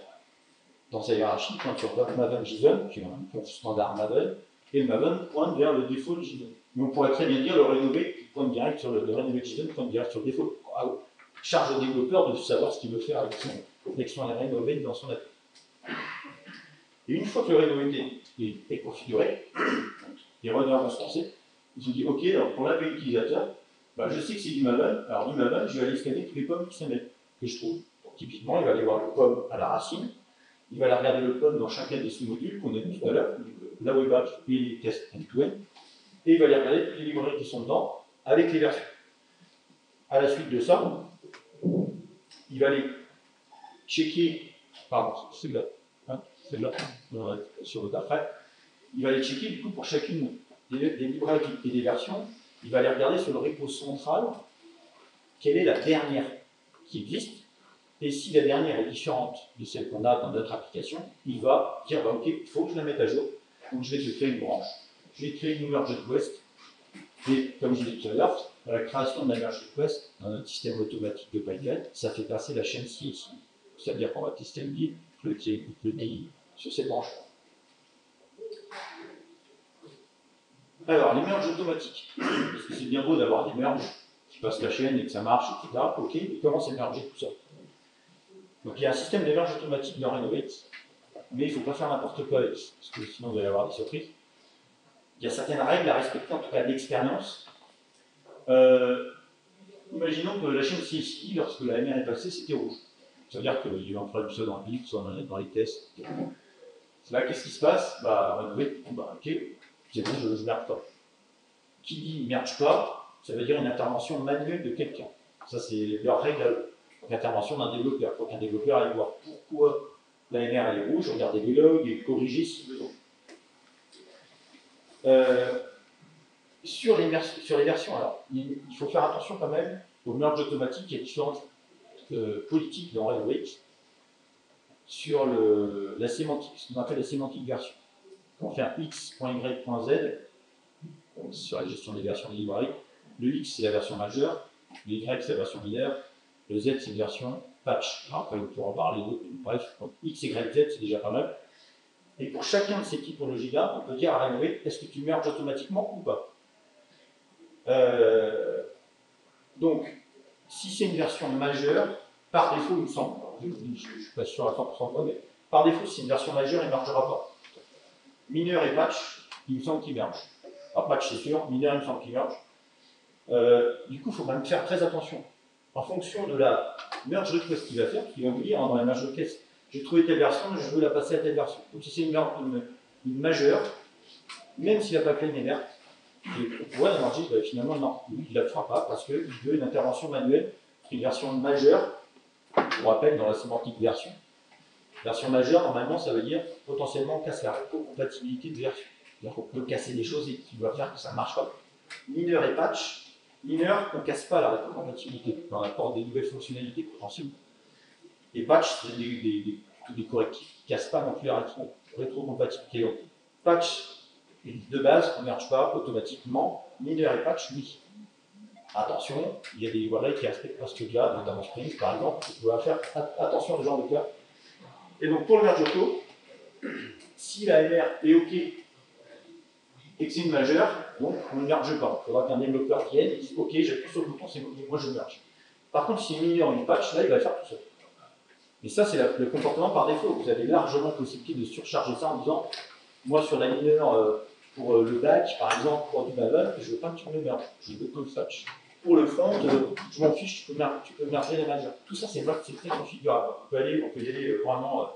dans sa hiérarchie, pointe sur Maven JSON, qui est un point standard Maven, et le Maven pointe vers le default JSON. Mais on pourrait très bien dire le renovate qui pointe direct sur le renovate JSON pointe direct sur le default. Charge au développeur de savoir ce qu'il veut faire avec son renovate dans son appli. Et une fois que le renovate est configuré, les runners vont se lancer, ils se disent ok, alors pour l'API utilisateur, bah, je sais que c'est du Maven, alors du Maven, je vais aller scanner tous les pommes qui s'émettent, que je trouve. Donc, typiquement, il va aller voir le pomme à la racine, il va aller regarder le pomme dans chacun des sous-modules qu'on a vu tout à l'heure, la web app et les tests end-to-end, et il va aller regarder toutes les librairies qui sont dedans avec les versions. À la suite de ça, il va aller checker, pardon, c'est là, sur le d'après, il va aller checker du coup pour chacune des librairies et des versions, il va aller regarder sur le repo central quelle est la dernière qui existe. Et si la dernière est différente de celle qu'on a dans notre application, il va dire bah, ok, il faut que je la mette à jour. Donc je vais te créer une branche. Je vais créer une merge request. Et comme je disais tout à l'heure, la création de la merge request dans notre système automatique de Python, ça fait passer la chaîne ci ici. C'est-à-dire qu'on va tester le guide, le DI sur cette branche. Alors, les merges automatiques. Parce que c'est bien beau d'avoir des merges qui passent la chaîne et que ça marche, etc. Ok, mais comment c'est mergé tout ça? Donc il y a un système de merge automatique dans Renovate, mais il ne faut pas faire n'importe quoi avec, parce que sinon vous allez avoir des surprises. Il y a certaines règles à respecter, en tout cas d'expérience. Imaginons que la chaîne CSI, lorsque la MR est passée, c'était rouge. Ça veut dire qu'il y a eu un problème soit dans le build, soit dans les tests. Là, qu'est-ce qui se passe? Bah, Renovate, bah, ok, c'est bon, je ne merge pas. Qui dit merge pas, ça veut dire une intervention manuelle de quelqu'un. Ça, c'est leur règle à eux. Donc, intervention d'un développeur. Il faut qu'un développeur aille voir pourquoi la MR elle est rouge, regarder les logs et corriger si besoin. Sur les versions, alors, il faut faire attention quand même au merge automatique. Il y a différentes politiques dans Renovate sur la sémantique, ce qu'on appelle la sémantique version. Quand on fait un x.y.z, sur la gestion des versions des librairies, le x c'est la version majeure, le y c'est la version mineure, le z c'est une version patch. Alors, après, on pourra en parler d'autres, bref, donc x, y, z c'est déjà pas mal. Et pour chacun de ces typologies-là, on peut dire à Renovate, est-ce que tu merges automatiquement ou pas? Donc, si c'est une version majeure, par défaut, il me semble, je ne suis pas sûr à 100%, mais par défaut, si c'est une version majeure, il ne mergera pas. Mineur et patch, il me semble qu'il merge. Alors, patch, c'est sûr, mineur, il me semble qu'il merge. Du coup, il faut quand même faire très attention. En fonction de la merge request qu'il va faire, il va vous dire dans la merge request, j'ai trouvé telle version, je veux la passer à telle version. Donc, si c'est une majeure, même s'il n'a pas fait une alerte, on pourrait merger, finalement, non, il ne la fera pas parce qu'il veut une intervention manuelle, une version majeure. On rappelle dans la sémantique version. Version majeure, normalement, ça veut dire potentiellement on casse la compatibilité de version. C'est-à-dire qu'on peut casser des choses et qui doivent faire que ça ne marche pas. Mineur et patch. Mineur, on ne casse pas la compatibilité. On apporte des nouvelles fonctionnalités potentielles. Et patch, c'est des correctifs qui ne cassent pas non plus la rétrocompatibilité. Donc, patch, de base, on ne merge pas automatiquement. Mineur et patch, oui. Attention, il y a des URL qui respectent pas ce truc-là, notamment Spring par exemple. Il faut faire attention à ce genre de cas. Et donc pour le merge auto, si la MR est OK et que c'est une majeure, donc on ne merge pas. Il faudra qu'un développeur vienne et dise OK, j'appuie sur le bouton, c'est OK, moi je merge. Par contre, si c'est une mineur ou une patch, là il va le faire tout seul. Et ça, c'est le comportement par défaut. Vous avez largement possibilité de surcharger ça en disant moi sur la mineure, pour le back, par exemple, pour du Maven, je ne veux pas que tu me le merges, je veux que le patch. Pour le front, je m'en fiche, tu peux merger les majeurs. Tout ça, c'est très configurable. On peut y aller vraiment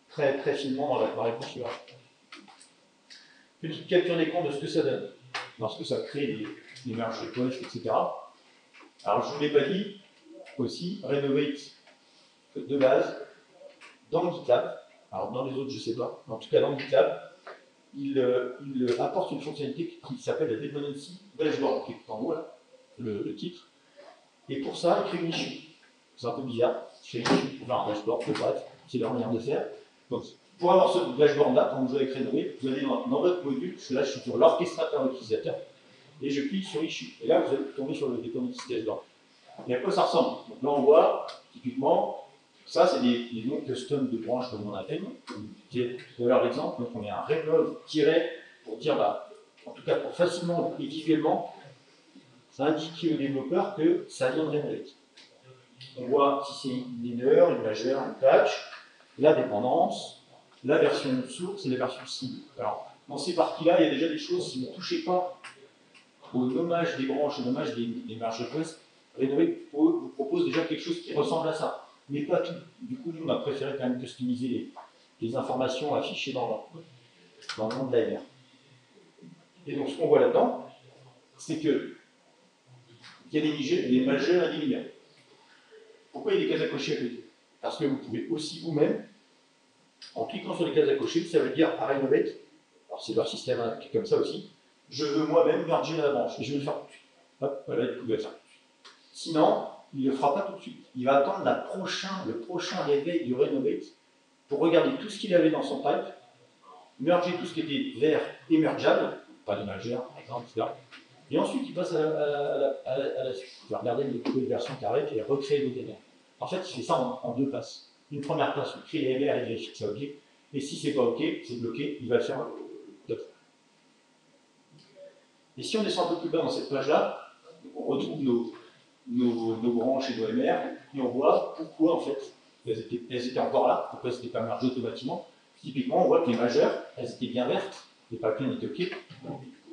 très, très finement dans la configuration. Petite capture d'écran de ce que ça donne. Lorsque ça crée des merge requests, etc. Alors, je ne vous l'ai pas dit, aussi, Renovate de base, dans GitLab, alors dans les autres, je ne sais pas, mais en tout cas dans GitLab, il apporte une fonctionnalité qui s'appelle la dependency dashboard, qui est en haut là, le titre. Et pour ça, il crée une issue. C'est un peu bizarre. C'est une issue pour faire un dashboard, bref, c'est leur manière de faire. Donc, pour avoir ce dashboard-là, quand vous allez créer Renovate, vous allez dans votre module, parce que là je suis sur l'orchestrateur utilisateur, et je clique sur issue. Et là, vous allez tomber sur le dependency dashboard. Et à quoi ça ressemble? Donc là, on voit, typiquement, ça, c'est des noms custom de branches comme on appelle. Tout à l'heure l'exemple, donc on met un reblog tiré pour dire, bah, en tout cas pour facilement et visuellement, ça indique au développeur que ça vient de Renovate. On voit si c'est une mineure, une majeure, une patch, la dépendance, la version source et la version cible. Alors, dans ces parties-là, il y a déjà des choses, si vous ne touchez pas au nommage des branches, au nommage des merge requests, Renovate vous propose déjà quelque chose qui ressemble à ça. Mais pas tout. Du coup, nous, on a préféré quand même customiser les informations affichées dans le nom de l'AMR. Et donc, ce qu'on voit là-dedans, c'est qu'il y a des majeurs et des mineurs. Pourquoi il y a des cases à cocher à côté? Parce que vous pouvez aussi vous-même, en cliquant sur les cases à cocher, ça veut dire à Renovate, alors c'est leur système qui est comme ça aussi, je veux moi-même merger la branche, et je vais le faire tout de suite. Hop, voilà, il va le faire tout de suite. Sinon, il ne le fera pas tout de suite. Il va attendre le prochain réveil du Renovate pour regarder tout ce qu'il avait dans son pipe, merger tout ce qui était vert et mergeable, pas de majeur, par exemple, etc. Et ensuite, il passe à la suite. Il va regarder les nouvelles versions carrées et recréer le DNR. En fait, il fait ça en deux passes. Une première passe, il crée les MR et vérifie que c'est OK. Et si c'est pas OK, c'est bloqué, il va le faire deux fois. Et si on descend un peu plus bas dans cette page-là, on retrouve nos branches et nos MR, et on voit pourquoi, en fait, elles étaient encore là, pourquoi elles n'étaient pas mergées automatiquement. Typiquement, on voit que les majeures, elles étaient bien vertes, les pipelines étaient OK.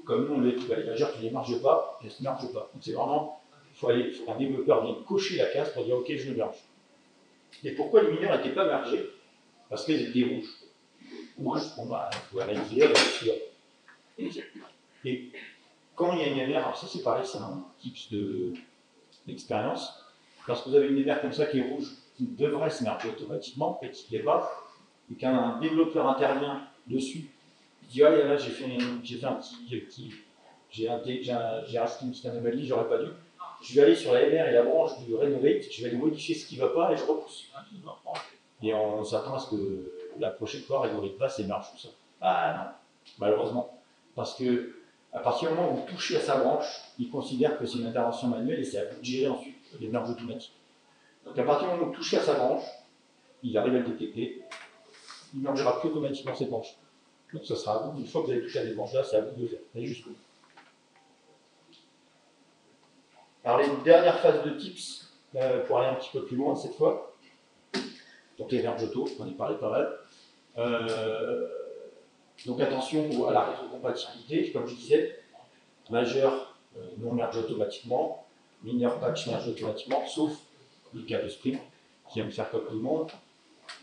Comme nous, on les majeures qui ne les margent pas, elles ne se mergent pas. Donc c'est vraiment, il faut un développeur vient cocher la case pour dire OK, je le merge. Et pourquoi les mineurs n'étaient pas mergés? Parce qu'elles étaient rouges. Rouges, bon bah, il faut analyser, et quand il y a une MR, alors ça c'est pareil, c'est un tips d'expérience. Lorsque vous avez une MR comme ça qui est rouge, qui devrait se merger automatiquement, et qui ne l'est pas, et qu'un développeur intervient dessus, il dit ah là j'ai fait un petit j'ai rajouté une petite anomalie, j'aurais pas dû. Je vais aller sur la MR et la branche du Renovate, je vais aller modifier ce qui ne va pas et je repousse. Et on s'attend à ce que la prochaine fois, Renovate passe et marche tout ça. Ah non, malheureusement. Parce que à partir du moment où vous touchez à sa branche, il considère que c'est une intervention manuelle et c'est à vous de gérer ensuite les merges automatiques. Donc à partir du moment où vous touchez à sa branche, il arrive à le détecter, il ne mergera plus automatiquement ses branches. Donc ça sera à vous, une fois que vous avez touché à des branches là, c'est à vous de le faire. Allez jusqu'au bout. Alors les dernières phases de tips, pour aller un petit peu plus loin cette fois, donc les merges auto, on y parlait pas mal. Donc attention à la rétrocompatibilité, comme je disais, majeur non merge automatiquement, mineur patch merge automatiquement, sauf le cas de Spring, qui aime faire comme tout le monde.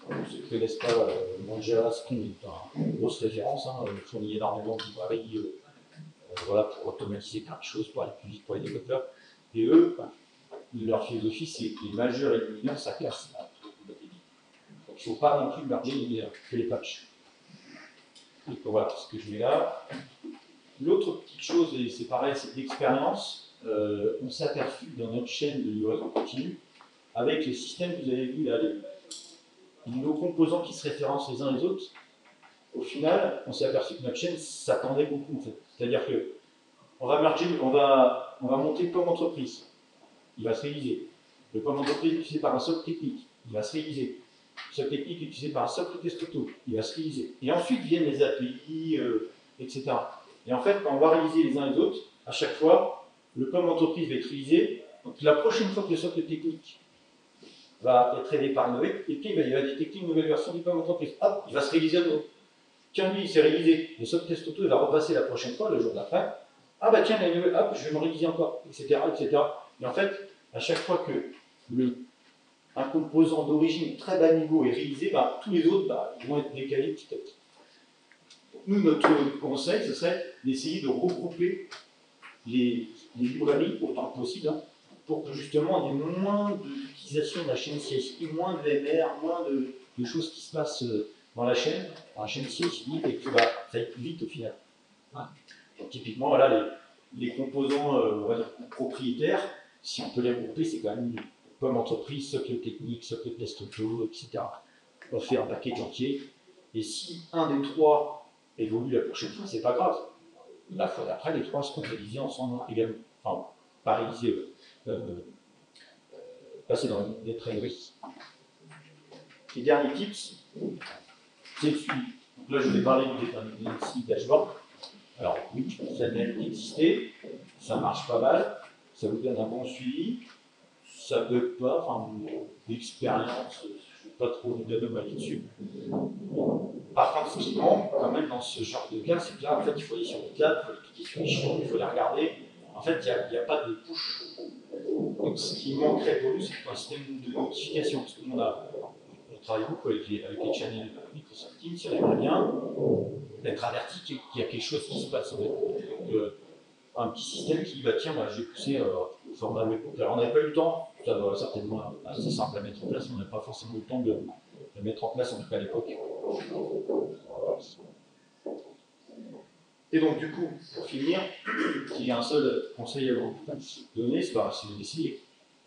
Pour ceux qui ne connaissent pas, Mangera Spring est une grosse référence, fournit énormément de librairies voilà, pour automatiser plein de choses, pour aller plus vite pour les développeurs. Et eux, leur philosophie, c'est que les majeurs et les mineurs, ça casse. Donc il ne faut pas non plus merger les mineurs, que les patchs. Donc voilà ce que je mets là. L'autre petite chose, et c'est pareil, c'est l'expérience. On s'est aperçu dans notre chaîne de livraison continue, avec les systèmes que vous avez vus là, nos composants qui se référencent les uns les autres, au final, on s'est aperçu que notre chaîne s'attendait beaucoup en fait. C'est-à-dire que on va monter le pomme entreprise, il va se réaliser. Le pomme entreprise utilisé par un socle technique, il va se réaliser. Le socle technique utilisé par un socle test auto, il va se réaliser. Et ensuite viennent les API, etc. Et en fait, quand on va réaliser les uns les autres, à chaque fois, le pomme entreprise va être réalisé. Donc la prochaine fois que le socle technique va être aidé par Noé, et puis il va détecter une nouvelle version du pomme entreprise. Hop, il va se réaliser à nouveau. Tiens, lui, il s'est réalisé. Le socle test auto, il va repasser la prochaine fois, le jour d'après. Ah bah tiens, il y a une nouvelle, hop, je vais me réaliser encore, etc., etc. Et en fait, à chaque fois que un composant d'origine très bas niveau est réalisé, bah, tous les autres ils vont être décalés petit à petit. Nous, notre conseil, ce serait d'essayer de regrouper les librairies autant que possible, pour que justement il y ait moins d'utilisation de la chaîne CSI, moins de VMR, moins de choses qui se passent dans la chaîne CSI, et que ça aille plus vite au final. Donc typiquement, voilà, les composants on va dire, propriétaires, si on peut les regrouper, c'est quand même pomme entreprise, socle technique, socle test auto, etc. On fait un package entier, et si un des trois évolue la prochaine fois, c'est pas grave. La fois d'après, les trois seront réalisés ensemble également. Enfin, pas réalisés, passer dans des traîneries. Les derniers tips, c'est le suivi. Donc là, je vais parler du déterminisme dashboard. Alors oui, ça mérite d'exister, ça marche pas mal, ça vous donne un bon suivi, ça ne bug pas, enfin, d'expérience, je ne suis pas trop d'anomalie dessus. Par contre, ce qui manque quand même dans ce genre de cas, c'est que là, en fait, il faut aller sur le cadre, il faut aller cliquer sur les chiffres, il faut les regarder. En fait, il n'y a pas de push. Donc, ce qui manquerait pour nous, c'est un système de notification, parce que nous, on travaille beaucoup avec les channels Microsoft Teams, si on aimerait bien être averti qu'il y a quelque chose qui se passe. Un petit système qui dit, bah, tiens, j'ai poussé au format webhook. Alors, on n'avait pas eu le temps, ça doit certainement assez simple à mettre en place, mais on n'a pas forcément eu le temps de mettre en place, en tout cas à l'époque. Et donc, du coup, pour finir, si j'ai un seul conseil à vous donner, c'est d'essayer. Et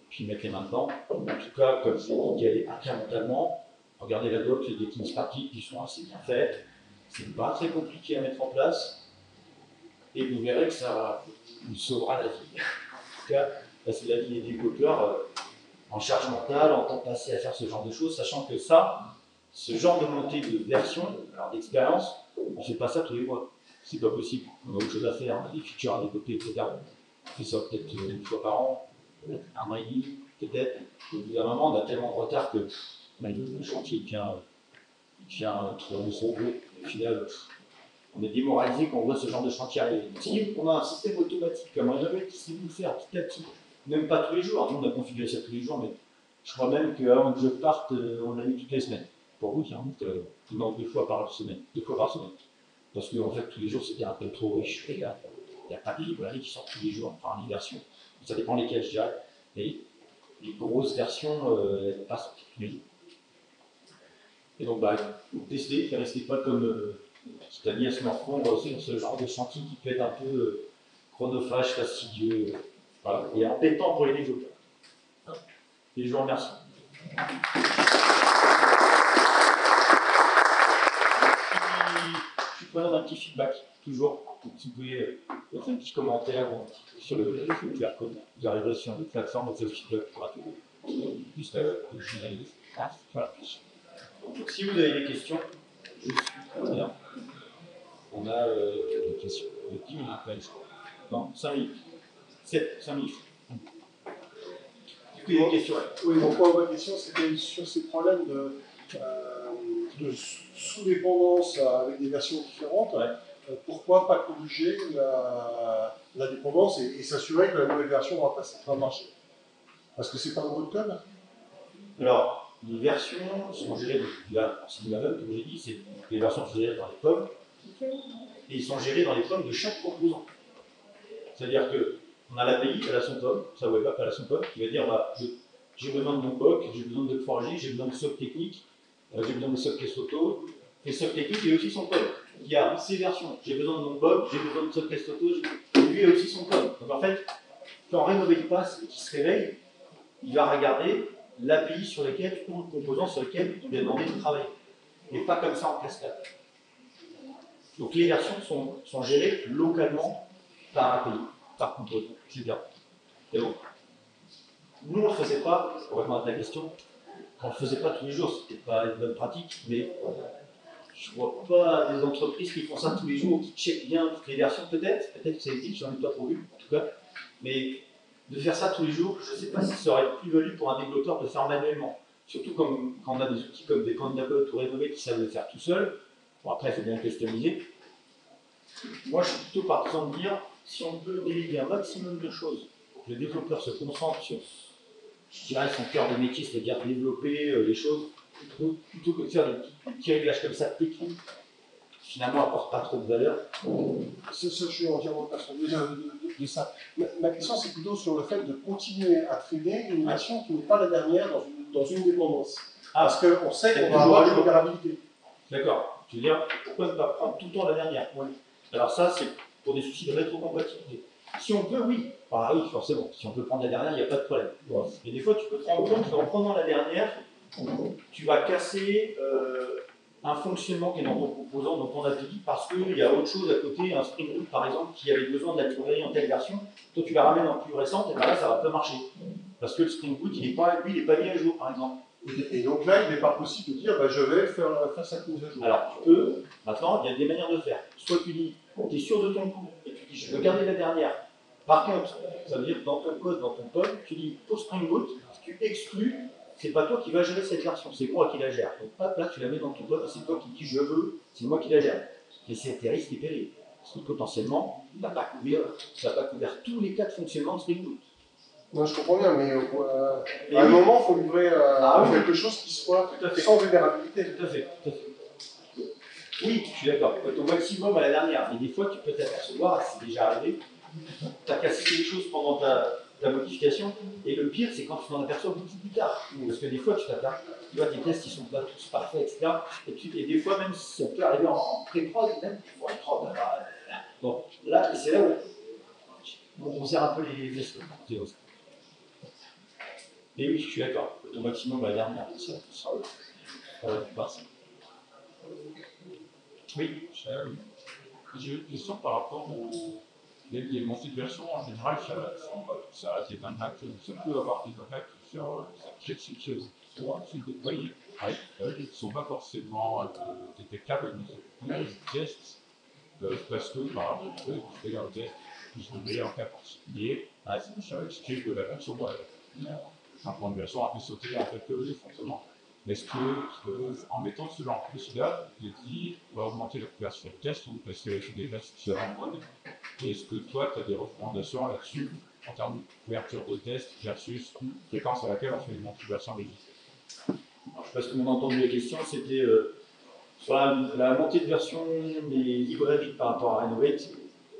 puis mettre les mains dedans. En tout cas, comme je l'ai dit, d'y aller incrémentalement. Regardez la doc, il y a des teams pratiques qui sont assez bien faites. C'est pas très compliqué à mettre en place. Et vous verrez que ça vous sauvera la vie. En tout cas, là, c'est la vie des développeurs en charge mentale, en temps passé à faire ce genre de choses, sachant que ça, ce genre de montée de version, alors d'expérience, on ne fait pas ça tous les mois. C'est pas possible. On a autre chose à faire, on a des features à développer, etc. On fait ça peut-être une fois par an, peut-être un mois et demi, peut-être. Au bout d'un moment, on a tellement de retard que le chantier vient trop son gros. Au final, on est démoralisé quand on voit ce genre de chantier arriver. Si on a un système automatique comme Renovate qui sait vous le faire petit à petit, même pas tous les jours, nous on a configuré ça tous les jours, mais je crois même qu'avant que je parte, on l'a mis toutes les semaines. Pour vous, non, deux fois par semaine. Parce qu'en fait, tous les jours, c'était un peu trop riche. Il n'y a pas de librairies qui sortent tous les jours, enfin les versions. Ça dépend lesquelles, je dirais. Mais les grosses versions, elles ne passent pas tous les jours. Et donc, testez, ne restez pas comme c'est-à-dire se morfondre aussi dans ce genre de chantier qui peut être un peu chronophage, fastidieux, voilà, et embêtant pour les développeurs. Et je vous remercie. Je suis preneur d'un petit feedback, toujours. Si vous pouvez faire un petit commentaire sur le QR code, vous arriverez sur une plateforme, donc c'est le feedback gratuit. Juste voilà. Donc, si vous avez des questions, je suis preneur. On a des questions de 10 minutes, non, 5 minutes. 5 minutes. Du coup, il y a des questions. Oui, donc ma question, c'était sur ces problèmes de sous-dépendance avec des versions différentes. Ouais. Pourquoi pas corriger la dépendance et s'assurer que la nouvelle version va marcher? Parce que c'est pas dans votre code? Alors, les versions sont gérées, c'est la même, comme j'ai dit, c'est les versions sont gérées dans les pommes, et ils sont gérés dans les pommes de chaque composant. C'est-à-dire qu'on a l'API, elle a son pomme, sa web app, elle a son pomme, qui va dire j'ai besoin de mon POC, j'ai besoin de forger, j'ai besoin de socle technique, j'ai besoin de socle caisse auto, et socle technique, il a aussi son pomme. Il y a ces versions, j'ai besoin de mon POC, j'ai besoin de socle caisse auto, et lui il a aussi son pomme. Donc en fait, quand Renovate Pass qui se réveille, il va regarder l'API sur lequel, ou le composant sur lequel il lui a demandé de travailler. Et pas comme ça en cascade. Donc les versions sont gérées localement par API, par composant, etc. Et donc, nous on ne le faisait pas, pour répondre à ta question, on ne le faisait pas tous les jours, c'était pas une bonne pratique, mais je ne vois pas des entreprises qui font ça tous les jours, qui checkent bien toutes les versions, peut-être que ça existe, j'en ai pas trop vu, en tout cas, mais de faire ça tous les jours, je ne sais pas si ça aurait plus valu pour un développeur de le faire manuellement. Surtout quand on a des outils comme des Code ou Renovate qui savent le faire tout seul. Bon, après, il faut bien customiser. Moi, je suis plutôt partisan de dire, si on peut déléguer un maximum de choses pour que le développeur se concentre sur, je dirais, son cœur de métier, c'est-à-dire développer les choses, plutôt que de faire des petits réglages comme ça techniques, finalement, n'apportent pas trop de valeur. Je suis entièrement persuadé de ça. Ma question, c'est plutôt sur le fait de continuer à traiter une version qui n'est pas la dernière dans une dépendance. Parce qu'on sait qu'on va avoir une vulnérabilité. D'accord. Tu veux dire, pourquoi ne pas prendre tout le temps la dernière? Oui. Alors ça, c'est pour des soucis de rétrocompatibilité. Si on peut, oui. Ah oui, forcément. Si on peut prendre la dernière, il n'y a pas de problème. Mais des fois, tu peux te rendre compte qu'en prenant la dernière, tu vas casser un fonctionnement qui est dans ton composant, dans ton API, parce qu'il y a autre chose à côté, un Spring Boot par exemple, qui avait besoin de la librairie en telle version. Toi, tu la ramènes en plus récente, et bien là, ça va pas marcher. Parce que le Spring Boot, lui, il n'est pas mis à jour, par exemple. Et donc là, il n'est pas possible de dire je vais faire cette mise à jour. Alors, tu peux, maintenant, il y a des manières de faire. Soit tu dis, tu es sûr de ton coup, et tu dis, je veux garder la dernière. Par contre, ça veut dire que dans ton code, dans ton pod, tu dis, pour Spring Boot, tu exclus, c'est pas toi qui vas gérer cette version, c'est moi qui la gère. Donc, hop, là, tu la mets dans ton pod, c'est toi qui dis, je veux, c'est moi qui la gère. Et c'est tes risques et périls. Parce que potentiellement, ça n'a pas couvert tous les cas de fonctionnement de Spring Boot. Non, je comprends bien, mais à un moment, il faut livrer quelque chose qui soit sans vulnérabilité. Tout à fait. Oui, je suis d'accord. Au maximum à la dernière. Mais des fois, tu peux t'apercevoir, c'est déjà arrivé, tu as cassé quelque chose pendant ta modification. Et le pire, c'est quand tu t'en aperçois beaucoup plus tard. Parce que des fois, tu t'aperçois, tu vois, tes tests, ils sont pas tous parfaits, etc. Et des fois, même si ça peut arriver en pré-prod, même en prod, Bon, là, c'est là où on serre un peu les vestes. Et oui, je suis d'accord. Au maximum, la dernière, ça passe. Oui. J'ai une question par rapport aux les montées de version. En général, ça a des impacts, ça peut avoir des impacts sur cette chose. C'est des déployés qui ne sont pas forcément détectables, mais des tests, parce que par exemple, vous faites un test, ils sont payés en cas particulier, ça explique que la version, un point de version a fait sauter en fait le fonctionnement. Est-ce que, en mettant ce genre de cela, vous dit, on va augmenter la couverture de test ou parce que c'est déjà suffisamment bonne? Et est-ce que toi, tu as des recommandations là-dessus en termes de couverture de test versus une fréquence à laquelle on fait une activation régulière? Je sais pas si on a entendu la question, c'était sur la montée de version des librairies par rapport à Renovate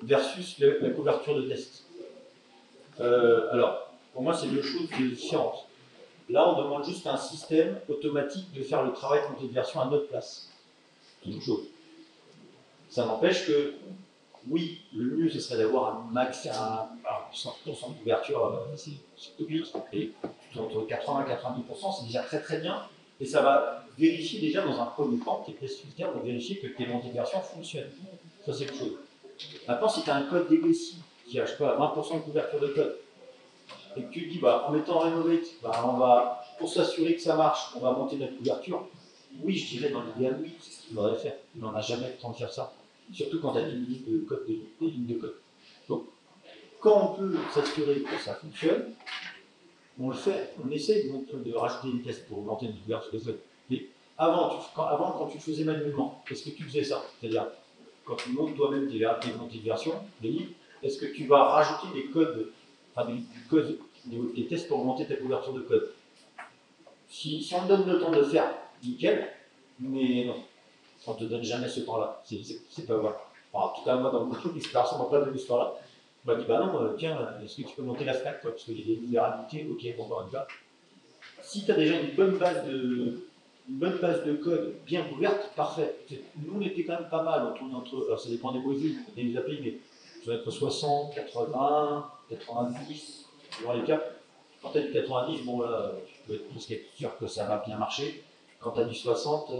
versus la couverture de test. Alors, pour moi, c'est deux choses différentes. Là, on demande juste à un système automatique de faire le travail de montée de version à notre place. C'est une chose. Ça n'empêche que, oui, le mieux, ce serait d'avoir un max, à 100% de couverture, et entre 80 et 90%, c'est déjà très très bien. Et ça va vérifier déjà dans un premier temps, tes tests unitaires vont vérifier que tes montées de version fonctionnent. Ça, c'est une chose. Maintenant, si tu as un code legacy qui a, je sais pas, 20% de couverture de code, et que tu dis, en mettant Renovate, on va, pour s'assurer que ça marche, on va monter notre couverture, oui, je dirais dans l'idéal, oui, c'est ce qu'il faudrait faire. Mais on n'a jamais le temps de faire ça. Surtout quand tu as des lignes de code, des lignes de code. Donc, quand on peut s'assurer que ça fonctionne, on le fait, on essaie de rajouter des tests pour augmenter une couverture de code. Mais avant, quand tu le faisais manuellement, est-ce que tu faisais ça? C'est-à-dire, quand tu montes toi-même tes montées de version, des livres, est-ce que tu vas rajouter des codes, des tests pour augmenter ta couverture de code? Si on te donne le temps de le faire, nickel, mais non, on ne te donne jamais ce temps-là. C'est pas vrai. Enfin, en tout cas, moi, dans mon truc, l'exploration m'a pas donné ce temps-là. On m'a dit, non, tiens, est-ce que tu peux monter la stack, quoi, parce qu'il y a des vulnérabilités, ok, bon, on y va. Si tu as déjà une bonne base de code bien couverte, parfait. Nous, on était quand même pas mal, on tournait entre, alors ça dépend des modules, des API, mais ça va être 60, 80, 90, suivant les cas. Quand tu as du 90, bon là, tu peux être presque sûr que ça va bien marcher. Quand tu as du 60,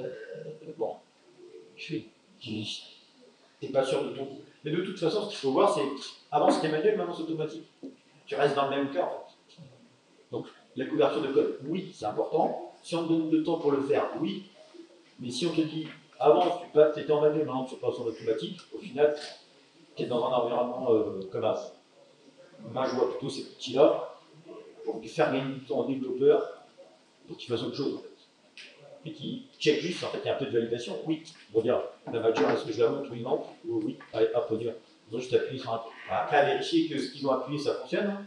bon, tu n'es pas sûr de ton coup. Mais de toute façon, ce qu'il faut voir, c'est avant c'était manuel, maintenant c'est automatique. Tu restes dans le même cas en fait. Donc la couverture de code, oui, c'est important. Si on te donne le temps pour le faire, oui. Mais si on te dit avant tu étais en manuel, maintenant tu passes en automatique, au final, tu es dans un environnement comme as. Moi je vois plutôt ces petits-là pour faire gagner du temps aux développeurs pour qu'ils fassent autre chose. Et qui check juste, en fait, il y a un peu de validation. Oui, on va dire, la voiture, est-ce que je la montre? Oui, non. Oui, allez, hop, on y va. Ils ont juste appuyé sur un truc. Après, à vérifier que ce qu'ils ont appuyé, ça fonctionne. Hein.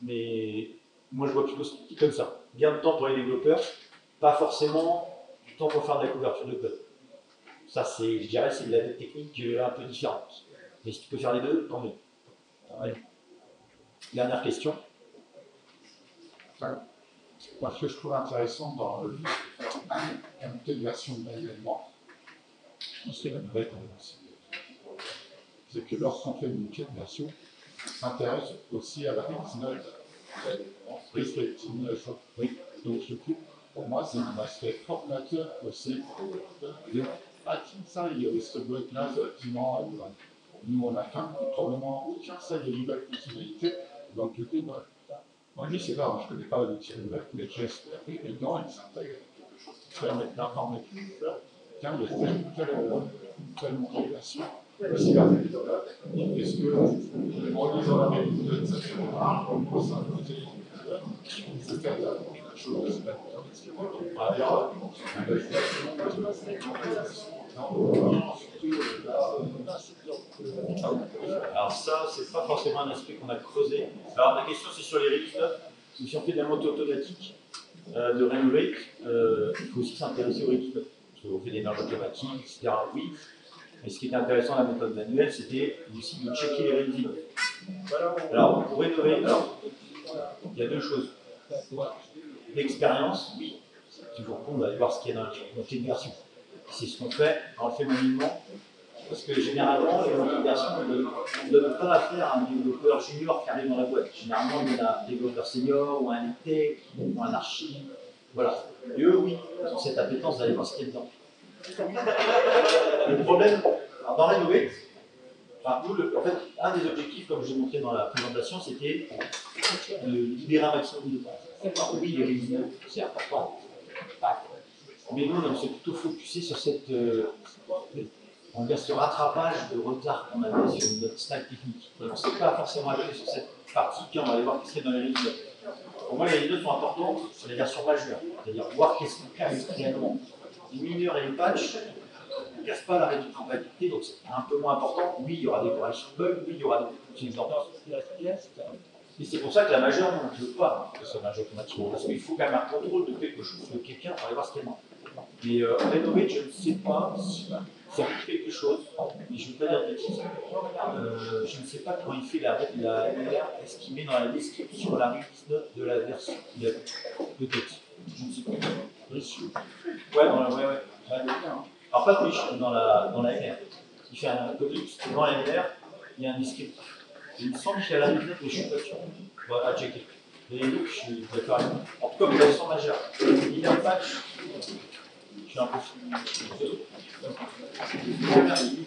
Mais moi, je vois plutôt ce qui comme ça. Bien de temps pour les développeurs, pas forcément du temps pour faire de la couverture de code. Ça, je dirais, c'est de la technique un peu différente. Mais si tu peux faire les deux, tant mieux. Ouais. Dernière question. Ce que je trouve intéressant dans le la montée de version manuellement, c'est que lorsqu'on fait une montée de version, on s'intéresse aussi à la résine. Oui. Donc, du coup, pour moi, c'est un aspect formateur aussi. Ça, il y a ce bloc-là, effectivement, nous, on a faim, probablement, tiens, ça, il y a une nouvelle fonctionnalité. Donc, du coup, moi, je sais pas, je ne connais pas l'outil web, mais j'espère que dedans, il s'intègre quelque chose qui permet d'informer le user. Tiens, il y a une telle modulation. Est-ce que, en lisant la réalisation, on peut s'imposer il faut faire quelque chose de alors ça, c'est pas forcément un aspect qu'on a creusé. Alors la question c'est sur les release notes. Si on fait de la montée automatique de Renovate, il faut aussi s'intéresser aux release notes. Parce qu'on fait des merges automatiques, etc. Oui. Mais ce qui était intéressant dans la méthode manuelle, c'était aussi de checker les release notes. Alors pour Renovate, il y a deux choses. L'expérience, oui, c'est toujours bon d'aller voir ce qu'il y a dans la montée de version. C'est ce qu'on fait, on le fait manuellement. Parce que généralement, les montées de version, on ne donne pas affaire à un développeur junior qui arrive dans la boîte. Généralement, on donne à un développeur senior, ou un lead tech, ou un archi. Voilà. Et eux, oui, ils ont cette appétence d'aller voir ce qu'il y a dedans. Le problème, alors dans Renovate, enfin, nous, en fait, un des objectifs, comme j'ai montré dans la présentation, c'était de libérer un maximum de temps. Oui, les révisions, c'est important. Mais nous, on s'est plutôt focusé sur cette, on va dire, ce rattrapage de retard qu'on avait sur notre stack technique. Et on ne s'est pas forcément appuyé sur cette partie, puis on va aller voir ce qu'il y a dans les révisions. Pour moi, les révisions sont importantes sur les versions majeures, c'est-à-dire voir qu'est-ce qu'on casse réellement. Les mineurs et les patchs ne cassent pas la rétrocompatibilité, donc c'est un peu moins important. Oui, il y aura des corrections de bugs, oui, il y aura des exemples. Et c'est pour ça que la majeure, on ne veut pas que ça marche automatiquement, parce qu'il faut quand même un contrôle de quelque chose, de quelqu'un pour aller voir ce qu'il y a. Mais Renovate, je ne sais pas si ça fait quelque chose, mais je ne veux pas dire de bêtises. Je ne sais pas comment il fait la LR, est-ce qu'il met dans la description la release note de la version peut-être. Je ne sais pas. Ouais, alors pas de dans la LR. Il fait un codex, dans la LR, il y a un descriptif. Il me semble qu'il y a la release note, mais je ne suis pas sûr. À checker. Et donc, je suis d'accord. En tout cas, vous avez son majeur. Il y a un patch. Je suis un peu fou. Merci.